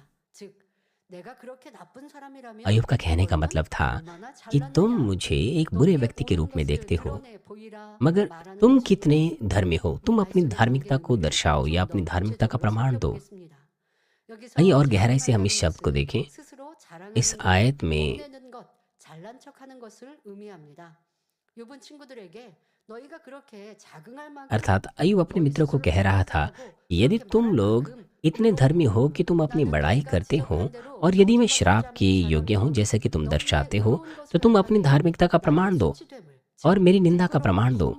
अय्यूब का कहने का मतलब था कि तुम मुझे एक बुरे व्यक्ति के रूप में देखते हो, मगर तुम कितने धर्मी हो, तुम अपनी धार्मिकता को दर्शाओ या अपनी धार्मिकता का प्रमाण दो। आइए और गहराई से हम इस शब्द को देखें। इस आयत में अर्थात अय्यूब अपने मित्रों को कह रहा था, यदि तुम लोग इतने धर्मी हो कि तुम अपनी बड़ाई करते हो और यदि मैं श्राप के योग्य हूँ जैसे कि तुम दर्शाते हो, तो तुम अपनी धार्मिकता का प्रमाण दो और मेरी निंदा का प्रमाण दो।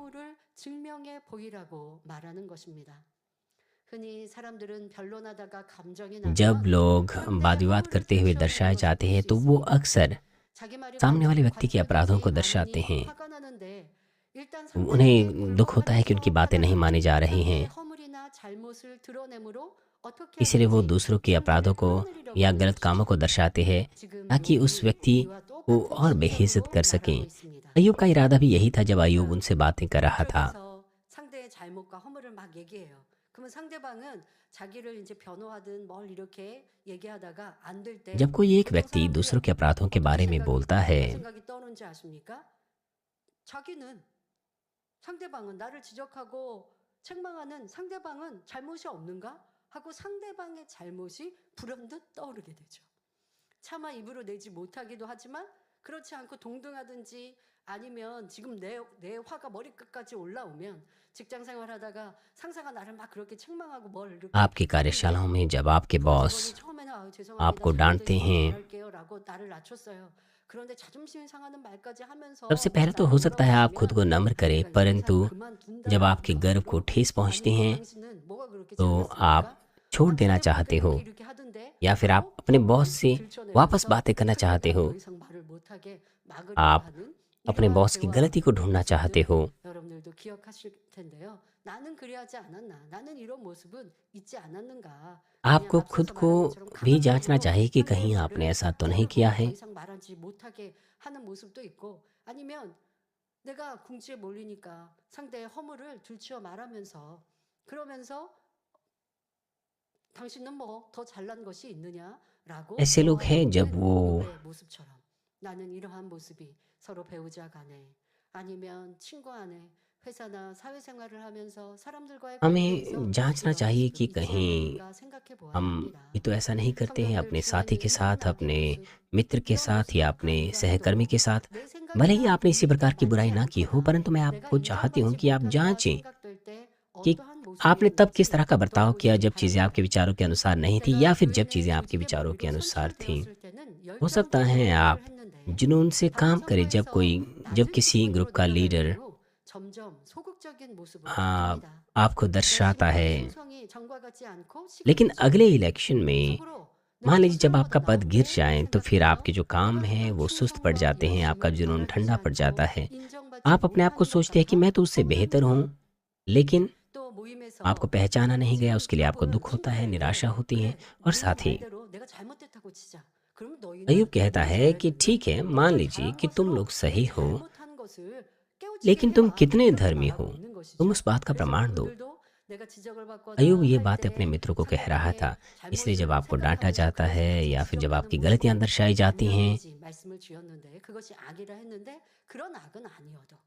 जब लोग वाद विवाद करते हुए दर्शाए जाते हैं तो वो अक्सर 자기 말이 सामने वाले व्यक्ति के अपराधों को दर्शाते हैं। 화가 나는데 일단 उन्हें दुख होता है कि उनकी बातें नहीं मानी जा रही 상대의 हैं, 허물이나 잘못을 드러내므로 어떻게 इसलिए वो 하든지 दूसरों के अपराधों 상대를 को 끌어내리려고 या 하는 गलत कामों को 것이죠. दर्शाते हैं 지금 ताकि उस 욥이 व्यक्ति 이와 को 똑같은 और बेइज्जत 심정으로 कर सकें। 말하고 있습니다. अय्यूब का इरादा भी यही था जब अय्यूब उनसे बातें कर रहा था। 그러면서 상대의 잘못과 허물을 막 얘기해요. 그러면 상대방은 자기를 이제 변호하든 뭘 이렇게 얘기하다가 안 될 때 जब कोई एक व्यक्ति दूसरों के अपराधों के बारे में बोलता है 어떤 생각이 떠오르는지 아십니까? 자기는 상대방은 나를 지적하고 책망하는 상대방은 잘못이 없는가? 하고 상대방의 잘못이 불현듯 떠오르게 되죠. 차마 입으로 내지 못하기도 하지만 그렇지 않고 동등하든지 아니면 지금 내 화가 머리끝까지 올라오면 직장 생활하다가 상사가 나를 막 그렇게 책망하고 뭘 이렇게 आपकी कार्यशालाओं में जब आपके 그런 बॉस 직원이 처음에는 죄송합니다. आपको 잘못했어요. डांटते हैं, 잘할게요라고 나를 낮췄어요. 그런데 자존심이 상하는 말까지 하면서 सबसे पहले तो 나를 हो सकता है आप खुद 몰아붙이면 को नम्र करें, 내가 이 परंतु 회사를 जब 그만둔다라는 आपके गर्व को 마음으로 ठेस पहुंचती 아니 हैं 당신은 뭐가 그렇게 तो आप 잘났습니까? छोड़ देना 당신의 चाहते हो, 부끄럽게 이렇게 하던데 या फिर आप 하고 अपने 또 बॉस से वापस 들춰내면서 बातें करना चाहते 상대가 हो, 더 이상 말을 못하게 막으려고 आप 하는 अपने 이러한 बॉस की 대화 गलती को ढूंढना चाहते 모습들 हो। 여러분들도 기억하실 텐데요. 나는 그리하지 않았나? 나는 이런 모습은 있지 않았는가? 그냥 आपको खुद 앞서서 को 말한 것처럼 भी जांचना 강압적으로 चाहिए कि 상대의 कहीं 말을 आपने ऐसा तो नहीं किया 더 है। 이상 말하지 못하게 하는 모습도 있고 아니면 내가 궁지에 몰리니까 상대의 허물을 들추어 말하면서 그러면서 당신은 뭐 더 잘난 것이 있느냐라고 ऐसे लोग हैं जब 대화해보는 वो 욥의 모습처럼 나는 이러한 모습이 서로 배우자 간에 아니면 친구 안에 회사나 사회생활을 하면서 사람들과의 관계에서 हमें जांचना 이런 चाहिए 모습은 कि 있지 कहीं 않는가 생각해 보아야 हम 합니다. ये तो ऐसा नहीं करते हैं 성경들 अपने साथी के 좋아하는 साथ, 하나님의 अपने 모습 मित्र के 이런 साथ या 모습은 अपने 아니더라도 सहकर्मी के साथ। 내 भले ही 생각이나 आपने इसी 이익과 प्रकार की बुराई 맞지 ना की हो, 않거나 परंतु मैं 내가 आपको चाहती हूँ 인정받지 कि आप 못한다 जांचें 생각될 때 कि 어떠한 आपने तब किस 모습이었는지 तरह का 또 बर्ताव किया 보시기 जब चीज़ें आपके 바랍니다. विचारों के अनुसार नहीं थी, 내가 या फिर जब 교인의 चीज़ें आपके 조직에 विचारों के 몰리고 अनुसार थीं। 선출되었을 때는 हो सकता 열정적으로 है 기도를 आप 했는데 जुनून से 다른 काम करें जब 성도에서 किसी 낮은 ग्रुप 직분으로 का 내려갈 लीडर 경우 점점 소극적인 모습으로 आ, 바뀝니다. आपको 내 दर्शाता है। 충성이 전과 같지 않고 लेकिन 시급해지고 अगले इलेक्शन में 속으로 मान 내가 लीजिए जब आपका 스스로보다 पद गिर 나은데 जाए तो फिर 생각하며 आपके जो काम 내가 हैं 그런 वो सुस्त पड़ 충성과 जाते हैं, आपका 열심을 जुनून 바라지 ठंडा पड़ जाता 않고 है। 인정받지 आप अपने आप को 못하는 것 सोचते हैं कि 같아 मैं तो उससे बेहतर हूँ, 서운합니다. लेकिन 또 모임에서 आपको पहचाना नहीं गया, उसके लिए आपको 지금 दुख होता है, 친구에게 निराशा होती है। 그래 और 네 साथ ही 말대로 내가 잘못했다고 치자. 그럼 अय्यूब 너희는 कहता 뭘 है कि 잘했느냐? ठीक है, मान 너가 लीजिए 잘한 कि तुम 것으로 लोग 내 सही हो, 잘못한 것을 깨우치게 लेकिन तुम 해봐. कितने 이렇게 धर्मी 말하고 हो, 있는 तुम 것이죠. उस बात का 그래서 प्रमाण दो। 여러분들도 내가 지적을 받거나 अय्यूब ये 할 बात अपने 때 मित्रों को कह रहा था। 상대방의 इसलिए जब 잘못을 आपको डांटा 생각하면서 जाता 그것을 है 같이 या फिर जब 지적하는 आपकी 모습은 गलतियां दर्शाई जाती हैं, 악이지 말씀을 주셨는데 그것이 악이라 했는데 그런 악은 아니어도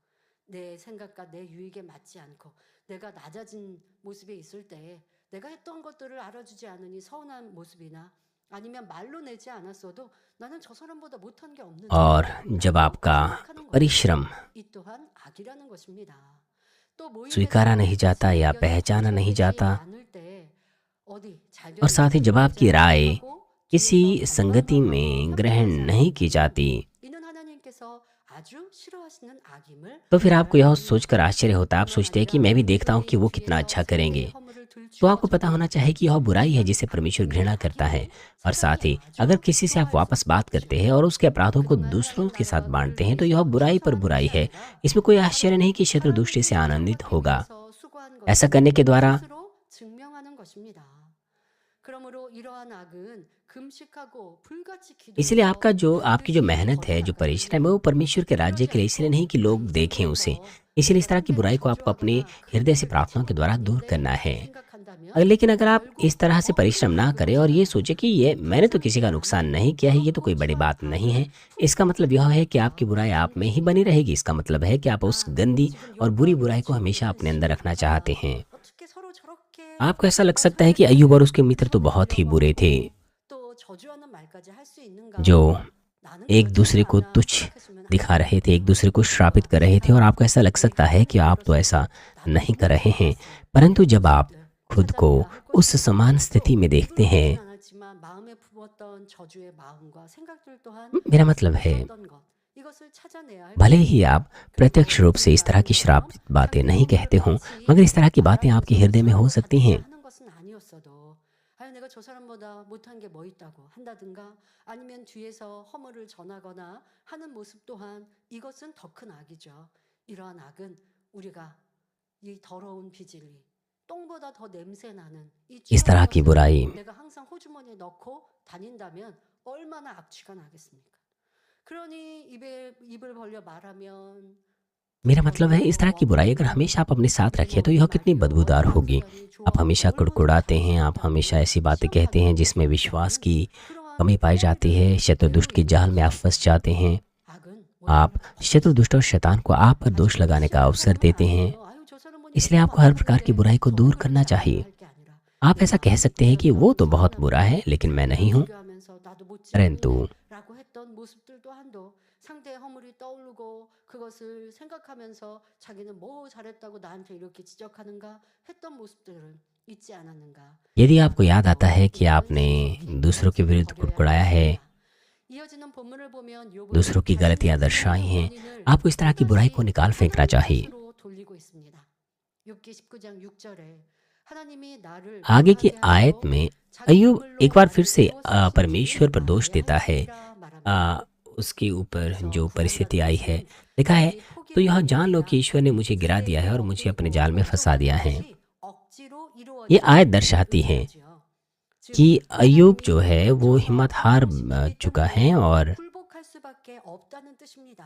내 생각과 내 유익에 맞지 않고 내가 낮아진 모습에 있을 때 내가 했던 것들을 알아주지 않으니 서운한 모습이나 아니면 말로 내지 않았어도 나는 저 사람보다 못한 게 없는데 और जब 라고 आपका 생각하는 것 परिश्रम 이 또한 악이라는 것입니다. 또 स्वीकारा 모임에서 नहीं जाता 자신의 या 의견이 पहचाना नहीं 경청되지 जाता, 않을 때 어디 잘 और साथ ही 되는지 जब आपकी 보자 राय 하고 किसी 뒤에서 संगति 반박하고 में ग्रहण 협박하지 नहीं 않는 की 모습 जाती, 이는 하나님께서 아주 싫어하시는 악임을 तो फिर आपको यह 말하는 सोचकर आश्चर्य होता है, आप 뿐만 सोचते हैं कि 아니라 मैं भी देखता हूँ कि वो 우리 कितना 뒤에서 अच्छा 상대의 करेंगे। 허물을 तो 들추어 आपको पता होना चाहिए कि यह बुराई है जिसे परमेश्वर घृणा करता है। और साथ ही अगर किसी से आप वापस बात करते हैं और उसके अपराधों को दूसरों के साथ बांटते हैं तो यह बुराई पर बुराई है। इसमें कोई आश्चर्य नहीं कि शत्रु दूसरे से आनंदित होगा। ऐसा करने के द्वारा 스스로 증명하는 것입니다. 그러므로 이러한 악은 금식하고 불같이 इसलिए आपका जो आपकी जो 기도해서 मेहनत है, जो 거듭나가는 परिश्रम है, वो परमेश्वर के राज्य के लिए इसलिए नहीं कि लोग देखें उसे। इसलिए इस तरह की बुराई को आपको अपने हृदय से प्रार्थनाओं के द्वारा दूर करना है। लेकिन अगर आप इस तरह से परिश्रम ना करें और ये सोचे कि ये मैंने तो किसी का नुकसान नहीं किया है, ये तो कोई बड़ी बात नहीं है, इसका मतलब यह है कि आपकी बुराई आप में ही बनी रहेगी। इसका मतलब है कि आप उस गंदी और बुरी बुराई को हमेशा अपने अंदर रखना चाहते हैं। आपको ऐसा लग सकता है कि अय्यूब और उसके मित्र तो बहुत ही बुरे थे, जो एक दूसरे को तुच्छ दिखा रहे थे, एक दूसरे को श्रापित कर रहे थे, और आपको ऐसा लग सकता है कि आप तो ऐसा नहीं कर रहे हैं। परंतु जब आप खुद को उस समान स्थिति में देखते हैं, मेरा मतलब है भले ही आप प्रत्यक्ष रूप से इस तरह की श्रापित बातें नहीं कहते हों, मगर इस तरह की बातें आपके हृदय में हो सकती हैं। 아유 내가 저 사람보다 못한 게 뭐 있다고 한다든가 아니면 뒤에서 허물을 전하거나 하는 모습 또한 이것은 더 큰 악이죠. 이러한 악은 우리가 이 더러운 비질리 똥보다 더 냄새 나는 이 इस 추한 तरह की 것을 बुराई। 내가 항상 호주머니에 넣고 다닌다면 얼마나 악취가 나겠습니까? 그러니 입을 벌려 말하면 मेरा मतलब है इस तरह की बुराई अगर हमेशा आप अपने साथ रखें तो यह कितनी बदबूदार होगी। आप हमेशा कुड़कुड़ाते हैं, आप हमेशा ऐसी बातें कहते हैं जिसमें विश्वास की कमी पाई जाती है, शत्रु दुष्ट की जाल में आप फंस जाते हैं। आप शत्रु दुष्ट और शैतान को आप पर दोष लगाने का अवसर देते हैं। इसलिए आपको हर प्रकार की बुराई को दूर करना चाहिए। आप ऐसा कह सकते हैं कि वो तो बहुत बुरा है लेकिन मैं नहीं हूँ, परंतु 라고 했던 모습들도 한도 상대의 허물이 떠오르고 그것을 생각하면서 자기는 뭐 잘했다고 나한테 이렇게 지적하는가 했던 모습들은 있지 않았는가. यदि आपको याद आता है कि आपने दूसरों के विरुद्ध कुड़कुड़ाया है, 이어지는 본문을 보면 दूसरों की गलतियां दर्शाई हैं, आपको इस तरह की बुराई को निकाल फेंकना चाहिए। 돌리고 있습니다. 욥기 19장 6절에 하나님이 나를 आगे की आयत में अय्यूब एक बार फिर से परमेश्वर पर दोष देता है। उसके ऊपर जो परिस्थिति आई है, लिखा है, तो यह जान लो कि ईश्वर ने मुझे गिरा दिया है और मुझे अपने जाल में फंसा दिया है। ये आयत दर्शाती है कि अय्यूब जो है वो हिम्मत हार चुका है और 굴복할 수밖에 없다는 뜻입니다.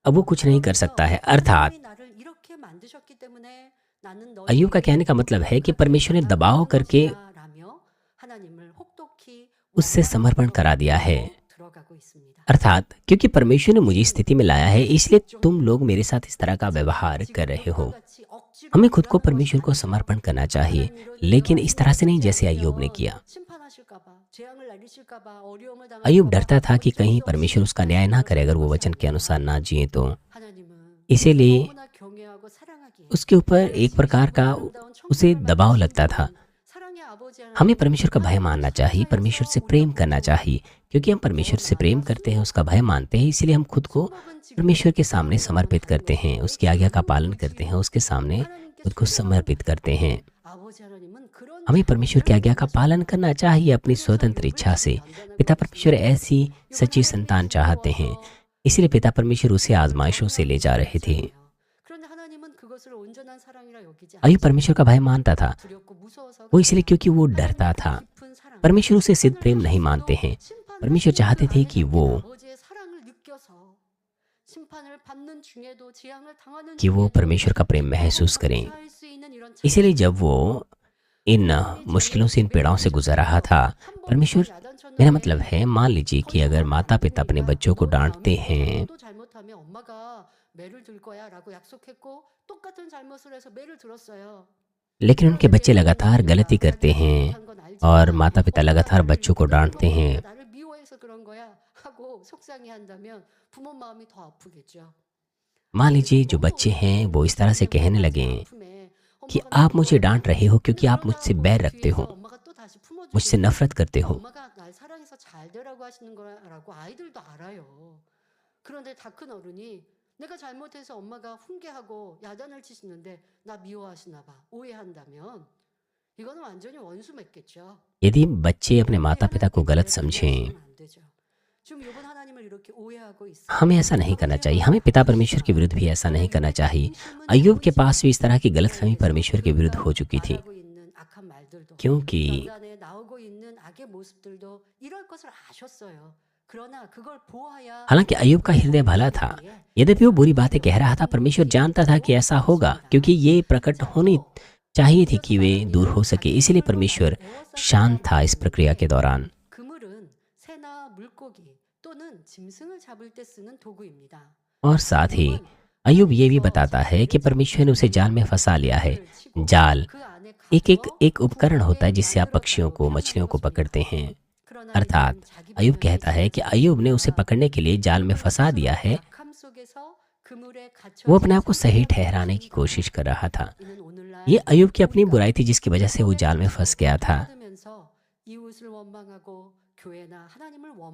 अब वो कुछ नहीं कर सकता है। अर्थात 하나님이 나를 이렇게 만드셨기 때문에 나는 अय्यूब का कहने का मतलब है कि परमेश्वर ने दबाव करके 라며 하나님을 혹독히 उससे समर्पण करा दिया है। 들어가고 있습니다. अर्थात क्योंकि परमेश्वर ने मुझे इस स्थिति में लाया है इसलिए तुम लोग मेरे साथ इस तरह का व्यवहार कर रहे हो। हमें खुद को परमेश्वर को समर्पण करना चाहिए, लेकिन इस तरह से नहीं जैसे अय्यूब ने किया। अय्यूब डरता था कि कहीं परमेश्वर उसका न्याय ना करे अगर वो वचन के अनुसार ना जिए तो। इसीलिए उसके ऊपर एक प्रकार का उसे दबाव लगता था। हमें परमेश्वर का भय मानना चाहिए, परमेश्वर से प्रेम करना चाहिए। क्योंकि हम परमेश्वर से प्रेम करते हैं, उसका भय मानते हैं, इसलिए हम खुद को परमेश्वर के सामने समर्पित करते हैं, उसकी आज्ञा का पालन करते हैं, उसके सामने खुद को समर्पित करते हैं। हमें परमेश्वर की आज्ञा का पालन करना चाहिए अपनी स्वतंत्र इच्छा से। पिता परमेश्वर ऐसी सच्ची संतान चाहते हैं, इसलिए पिता परमेश्वर उसे आजमाइशों से ले जा रहे थे। अय्यूब परमेश्वर का भय मानता था, वो इसलिए क्योंकि वो डरता था। परमेश्वर उसे सिद्ध प्रेम नहीं मानते हैं। परमेश्वर चाहते थे कि वो परमेश्वर का प्रेम महसूस करें। इसीलिए जब वो इन मुश्किलों से, इन पीड़ाओं से गुजर रहा था, परमेश्वर, मेरा मतलब है, मान लीजिए कि अगर माता पिता अपने बच्चों को डांटते हैं लेकिन उनके बच्चे लगातार गलती करते हैं और माता पिता लगातार बच्चों को डांटते हैं, मान लीजिए जो बच्चे हैं वो इस तरह से कहने लगे कि आप मुझे डांट रहे हो क्योंकि आप मुझसे बैर रखते हो, मुझसे नफरत करते हो। 내가 잘못해서 엄마가 훈계하고 야단을 치시는데 나 미워하시나 봐. 오해한다면 이거는 완전히 원수 맺겠죠. यदि बच्चे अपने माता पिता को गलत समझें, हमें ऐसा नहीं करना चाहिए। हमें पिता परमेश्वर के विरुद्ध भी ऐसा नहीं करना चाहिए। अय्यूब के पास भी इस तरह की गलतफहमी परमेश्वर के विरुद्ध हो चुकी थी, क्योंकि हालांकि अय्यूब का हृदय भला था, यद्यपि वो बुरी बातें कह रहा था, परमेश्वर जानता था कि ऐसा होगा क्योंकि ये प्रकट होनी चाहिए थी कि वे दूर हो सके। इसीलिए परमेश्वर शांत था इस प्रक्रिया के दौरान। और साथ ही अय्यूब ये भी बताता है कि परमेश्वर ने उसे जाल में फंसा लिया है। जाल एक उपकरण होता है जिससे आप पक्षियों को, मछलियों को पकड़ते हैं। अर्थात अय्यूब कहता है कि अय्यूब ने उसे पकड़ने के लिए जाल में फंसा दिया है। वो अपने आप को सही ठहराने की कोशिश कर रहा था। ये अय्यूब की अपनी बुराई थी जिसकी वजह से वो जाल में फंस गया था।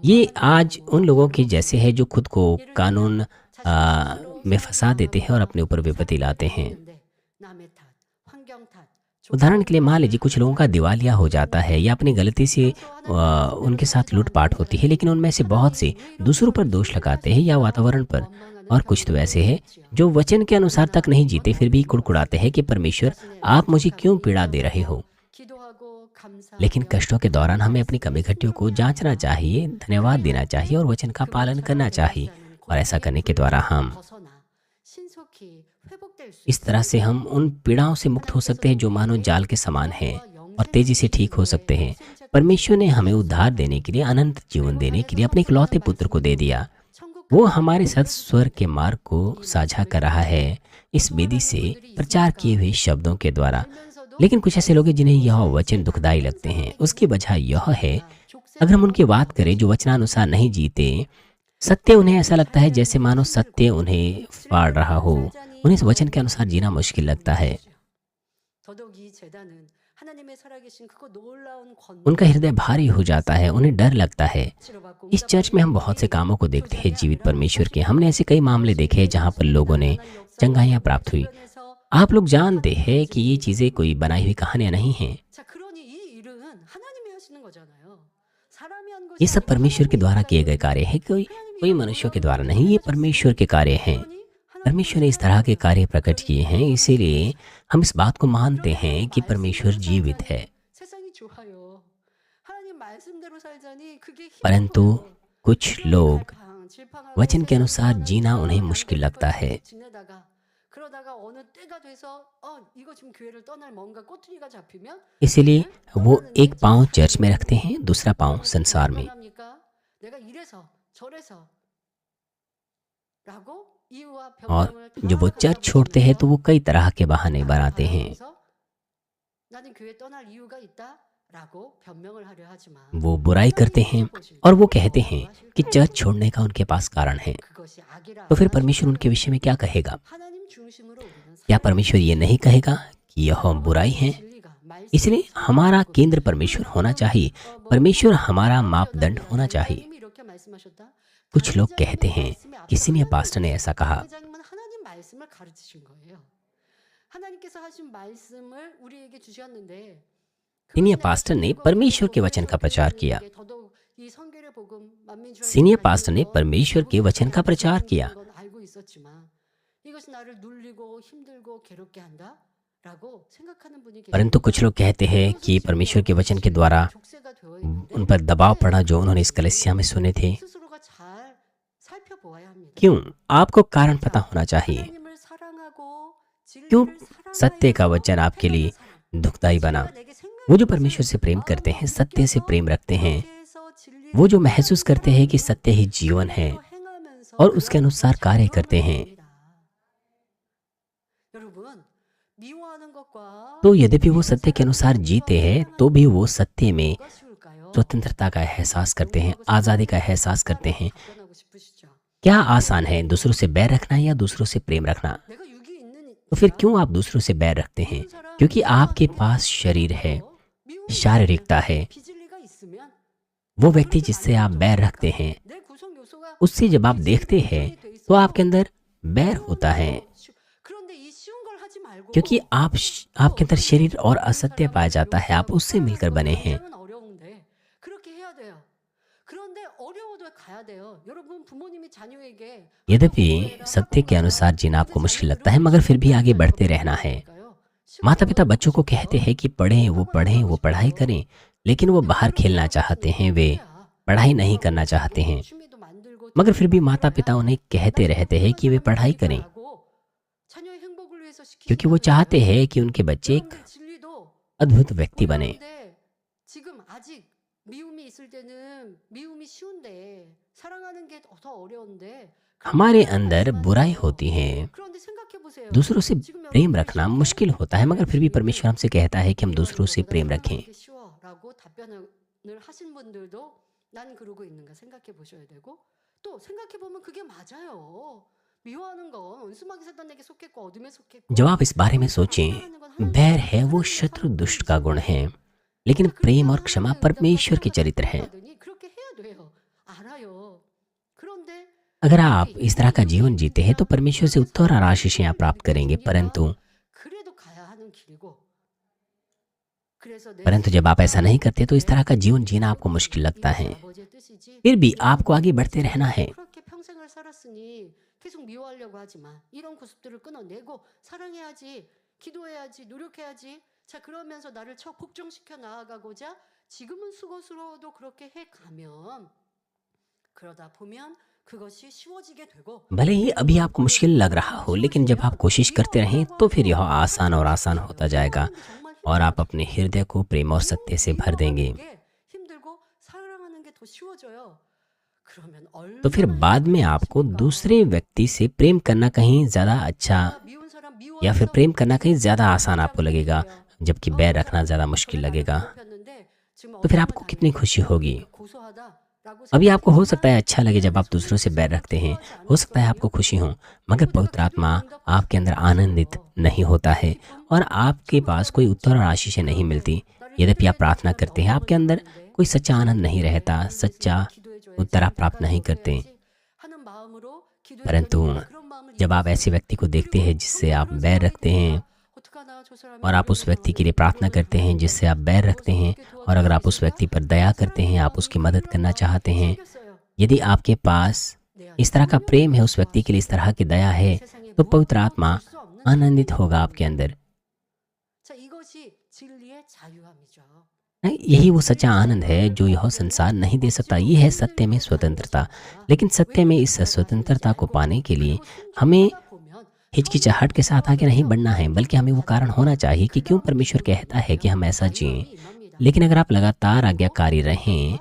ये आज उन लोगों के जैसे है जो खुद को कानून में फंसा देते हैं और अपने ऊपर विपत्ति लाते हैं। उदाहरण के लिए मान लीजिए कुछ लोगों का दिवालिया हो जाता है या अपनी गलती से उनके साथ लूटपाट होती है, लेकिन उनमें से बहुत से दूसरों पर दोष लगाते हैं या वातावरण पर। और कुछ तो ऐसे हैं जो वचन के अनुसार तक नहीं जीते, फिर भी कुड़कुड़ाते हैं कि परमेश्वर आप मुझे क्यों पीड़ा दे रहे हो। लेकिन कष्टों के दौरान हमें अपनी कमी घटियों को जांचना चाहिए, धन्यवाद देना चाहिए और वचन का पालन करना चाहिए। और ऐसा करने के द्वारा हम इस तरह से हम उन पीड़ाओं से मुक्त हो सकते हैं जो मानो जाल के समान हैं और तेजी से ठीक हो सकते हैं। परमेश्वर ने हमें उद्धार देने के लिए, अनंत जीवन देने के लिए अपने इकलौते पुत्र को दे दिया। वो हमारे साथ स्वर्ग के मार्ग को साझा कर रहा है इस विधि से प्रचार किए हुए शब्दों के द्वारा। लेकिन कुछ ऐसे लोग हैं जिन्हें यह वचन दुखदाई लगते हैं। उसकी वजह यह है, अगर हम उनकी बात करें जो वचनानुसार नहीं जीते, सत्य उन्हें ऐसा लगता है जैसे मानो सत्य उन्हें फाड़ रहा हो। उन्हें इस वचन के अनुसार जीना मुश्किल लगता है। उनका हृदय भारी हो जाता है, उन्हें डर लगता है। इस चर्च में हम बहुत से कामों को देखते हैं जीवित परमेश्वर के। हमने ऐसे कई मामले देखे हैं जहाँ पर लोगों ने चंगाइयाँ प्राप्त हुई। आप लोग जानते हैं कि ये चीज़ें कोई बनाई हुई कहानियाँ नहीं हैं। ये सब परमेश्वर के द्वारा किए गए कार्य हैं, कोई कोई मनुष्यों के द्वारा नहीं। ये परमेश्वर के कार्य हैं। परमेश्वर ने इस तरह के कार्य प्रकट किए हैं, इसीलिए हम इस बात को मानते हैं कि परमेश्वर जीवित है। परंतु कुछ लोग वचन के अनुसार जीना उन्हें मुश्किल लगता है। इसीलिए वो एक पाँव चर्च में रखते हैं, दूसरा पाँव संसार में। और जब वो चर्च छोड़ते हैं तो वो कई तरह के बहाने बनाते हैं। वो बुराई करते हैं और वो कहते हैं कि चर्च छोड़ने का उनके पास कारण है। तो फिर परमेश्वर उनके विषय में क्या कहेगा? क्या परमेश्वर ये नहीं कहेगा कि यह बुराई है? इसलिए हमारा केंद्र परमेश्वर होना चाहिए। परमेश्वर हमारा मापदंड होना चाहिए। कुछ लोग कहते हैं कि सीनियर पास्टर ने ऐसा कहा। सीनियर पास्टर ने परमेश्वर के वचन का प्रचार किया। सीनियर पास्टर ने परमेश्वर के वचन का प्रचार किया। परंतु कुछ लोग कहते हैं कि परमेश्वर के वचन के द्वारा उन पर दबाव पड़ा जो उन्होंने इस कलीसिया में सुने थे। क्यों? आपको कारण पता होना चाहिए। क्यों सत्य का वचन आपके लिए दुखदाई बना? वो जो परमेश्वर से प्रेम करते हैं, सत्य से प्रेम रखते हैं, वो जो महसूस करते हैं कि सत्य ही जीवन है और उसके अनुसार कार्य करते हैं, तो यद्यपि वो सत्य के अनुसार जीते हैं तो भी वो सत्य में स्वतंत्रता का एहसास करते हैं, आज़ादी का एहसास करते हैं। क्या आसान है, दूसरों से बैर रखना या दूसरों से प्रेम रखना? तो फिर क्यों आप दूसरों से बैर रखते हैं? क्योंकि आपके पास शरीर है, शारीरिकता है। वो व्यक्ति जिससे आप बैर रखते हैं, उससे जब आप देखते हैं तो आपके अंदर बैर होता है, क्योंकि आपके अंदर शरीर और असत्य पाया जाता है। आप उससे मिलकर बने हैं। यद्यपि सत्य के अनुसार जीना आपको मुश्किल लगता है, मगर फिर भी आगे बढ़ते रहना है। माता पिता बच्चों को कहते हैं कि पढ़ें, वो पढ़ाई करें, लेकिन वो बाहर खेलना चाहते हैं, वे पढ़ाई नहीं करना चाहते हैं। मगर फिर भी माता पिता उन्हें कहते रहते हैं कि वे पढ़ाई करें, क्योंकि वो चाहते हैं कि उनके बच्चे एक अद्भुत व्यक्ति बने। हमारे अंदर बुराई होती है, दूसरों से प्रेम रखना मुश्किल होता है, मगर फिर भी परमेश्वर हमसे कहता है कि हम दूसरों से प्रेम रखें। जब आप इस बारे में सोचें, बैर है वो शत्रु दुष्ट का गुण है, लेकिन प्रेम और क्षमा परमेश्वर के चरित्र हैं। अगर आप इस तरह का जीवन जीते हैं तो परमेश्वर से उत्तर और आशीषें आप प्राप्त करेंगे, परंतु 그래서 내 परंतु जब आप ऐसा नहीं करते तो इस तरह का जीवन जीना आपको 이 मुश्किल लगता 이것이 है। 아버지의 뜻이지. फिर भी आपको आगे बढ़ते रहना है। 그렇게 평생을 살았으니 계속 미워하려고 하지 마. 이런 구습들을 끊어내고 사랑해야지, 기도해야지, 노력해야지. 자, 그러면서 나를 복종시켜 나아가고자 지금은 수고스러워도 그렇게 해 가면 그러다 보면 그것이 쉬워지게 되고 भले ही अभी आपको मुश्किल लग रहा हो, लेकिन जब आप कोशिश करते रहें तो फिर यह आसान और आसान होता जाएगा 미워하는 게 정말 और आप 힘들어요. अपने हृदय को प्रेम और सत्य से भर देंगे। 미워하는 게 힘들고 사랑하는 게 더 쉬워져요. 그러면 तो फिर 얼마나 बाद में आपको 행복해지겠습니까? दूसरे व्यक्ति से प्रेम करना कहीं ज़्यादा अच्छा 미운 사람 या फिर 미워해서 प्रेम करना कहीं ज़्यादा 계속 आसान आपको लगेगा, 붙잡고 जबकि 있어요. बैर 그 रखना ज़्यादा 사람이 मुश्किल 나를 लगेगा। 괴롭혔는데 지금 तो फिर 억울함을 आपको कितनी खुशी 당했는데 होगी। 고소하다라고 अभी आपको हो सकता है 생각되지만 अच्छा लगे जब आप दूसरों से बैर रखते हैं, हो सकता है आपको खुशी हो, मगर पवित्र आत्मा आपके अंदर आनंदित नहीं होता है और आपके पास कोई उत्तर और आशीषें नहीं मिलती। यद्यपि आप प्रार्थना करते हैं, आपके अंदर कोई सच्चा आनंद नहीं रहता, सच्चा उत्तर आप प्राप्त नहीं करते। परंतु जब आप ऐसे व्यक्ति को देखते हैं जिससे आप बैर रखते हैं और आप उस व्यक्ति के लिए प्रार्थना करते हैं जिससे आप बैर रखते हैं, और अगर आप उस व्यक्ति पर दया करते हैं, आप उसकी मदद करना चाहते हैं, यदि आपके पास इस तरह का प्रेम है, उस व्यक्ति के लिए इस तरह की दया है, तो पवित्र आत्मा आनंदित होगा आपके अंदर। 자, 이것이 진리의 자유함이죠. यही वो सच्चा आनंद है जो यह संसार नहीं दे सकता। ये है सत्य में स्वतंत्रता। लेकिन सत्य में इस स्वतंत्रता को पाने के लिए हमें हिचकिचाहट के साथ आगे नहीं बढ़ना है, बल्कि हमें वो कारण होना चाहिए कि क्यों परमेश्वर कहता है कि हम ऐसा जिएं। लेकिन अगर आप लगातार आज्ञाकारी रहें,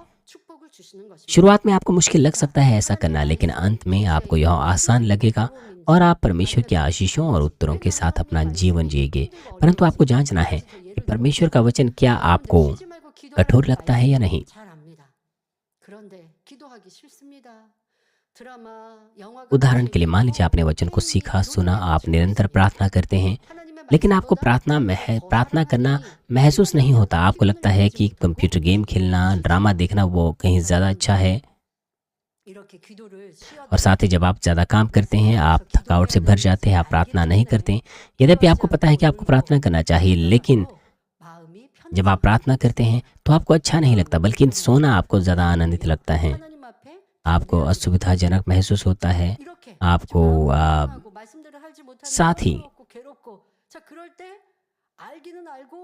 शुरुआत में आपको मुश्किल लग सकता है ऐसा करना, लेकिन अंत में आपको यह आसान लगेगा और आप परमेश्वर के आशीषों और उत्तरों के साथ अपना जीवन जिएंगे। परंतु आपको जांचना है कि परमेश्वर का वचन क्या आपको कठोर लगता है या नहीं। उदाहरण के लिए मान लीजिए आपने वचन को सीखा, सुना, आप निरंतर प्रार्थना करते हैं, लेकिन आपको प्रार्थना करना महसूस नहीं होता। आपको लगता है कि कंप्यूटर गेम खेलना, ड्रामा देखना वो कहीं ज़्यादा अच्छा है। और साथ ही जब आप ज़्यादा काम करते हैं, आप थकावट से भर जाते हैं, आप प्रार्थना नहीं करते। यद्यपि आपको पता है कि आपको प्रार्थना करना चाहिए, लेकिन जब आप प्रार्थना करते हैं तो आपको अच्छा नहीं लगता, बल्कि सोना आपको ज़्यादा आनंदित लगता है। आपको असुविधाजनक महसूस होता है। आपको साथ ही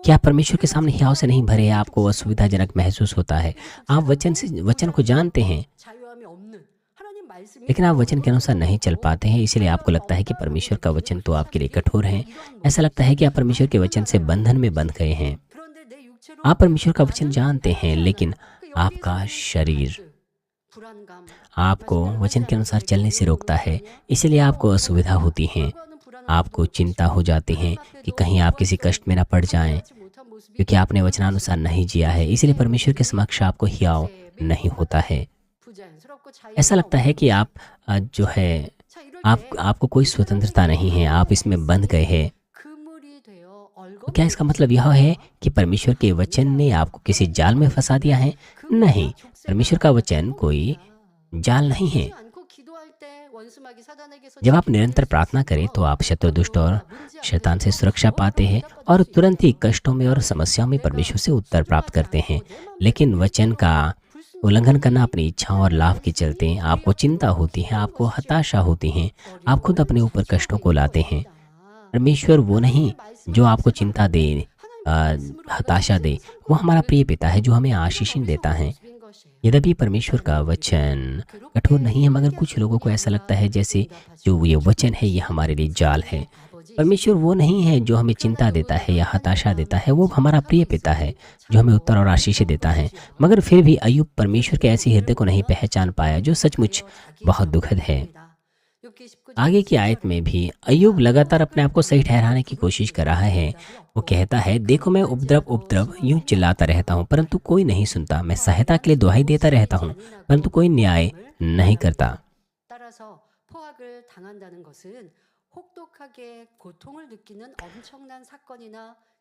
क्या परमेश्वर के सामने हियाव से नहीं भरे, आपको असुविधाजनक महसूस होता है। आप वचन को जानते हैं, लेकिन आप वचन के अनुसार नहीं चल पाते हैं, इसलिए आपको लगता है कि परमेश्वर का वचन तो आपके लिए कठोर है। ऐसा लगता है कि आप परमेश्वर के वचन से बंधन में बंध गए हैं। आप परमेश्वर का वचन जानते हैं, लेकिन आपका शरीर आपको वचन के अनुसार चलने से रोकता है, इसलिए आपको असुविधा होती है। आपको चिंता हो जाती है कि कहीं आप किसी कष्ट में ना पड़ जाएं, क्योंकि आपने वचनानुसार नहीं जिया है। इसलिए परमेश्वर के समक्ष आपको हियाव नहीं होता है। ऐसा लगता है कि आप जो है आपको कोई स्वतंत्रता नहीं है, आप इसमें बंध गए हैं। तो क्या इसका मतलब यह है कि परमेश्वर के वचन ने आपको किसी जाल में फंसा दिया है? नहीं, परमेश्वर का वचन कोई जाल नहीं है। जब आप निरंतर प्रार्थना करें तो आप शत्रु, दुष्ट और शैतान से सुरक्षा पाते हैं और तुरंत ही कष्टों में और समस्याओं में परमेश्वर से उत्तर प्राप्त करते हैं। लेकिन वचन का उल्लंघन करना अपनी इच्छाओं और लाभ के चलते आपको चिंता होती है, आपको हताशा होती है, आप खुद अपने ऊपर कष्टों को लाते हैं। परमेश्वर वो नहीं जो आपको चिंता दे, हताशा दे। वो हमारा प्रिय पिता है जो हमें आशीष देता है। यद्यपि परमेश्वर का वचन कठोर नहीं है, मगर कुछ लोगों को ऐसा लगता है जैसे जो ये वचन है ये हमारे लिए जाल है। परमेश्वर वो नहीं है जो हमें चिंता देता है या हताशा देता है, वो हमारा प्रिय पिता है जो हमें उत्तर और आशीष देता है। मगर फिर भी अय्यूब परमेश्वर के ऐसे हृदय को नहीं पहचान पाया, जो सचमुच बहुत दुखद है। आगे की आयत में भी अय्यूब लगातार अपने आप को सही ठहराने की कोशिश कर रहा है। वो कहता है, देखो मैं उपद्रव यूं चिल्लाता रहता हूँ परंतु कोई नहीं सुनता, मैं सहायता के लिए दुहाई देता रहता हूँ परंतु कोई न्याय नहीं करता।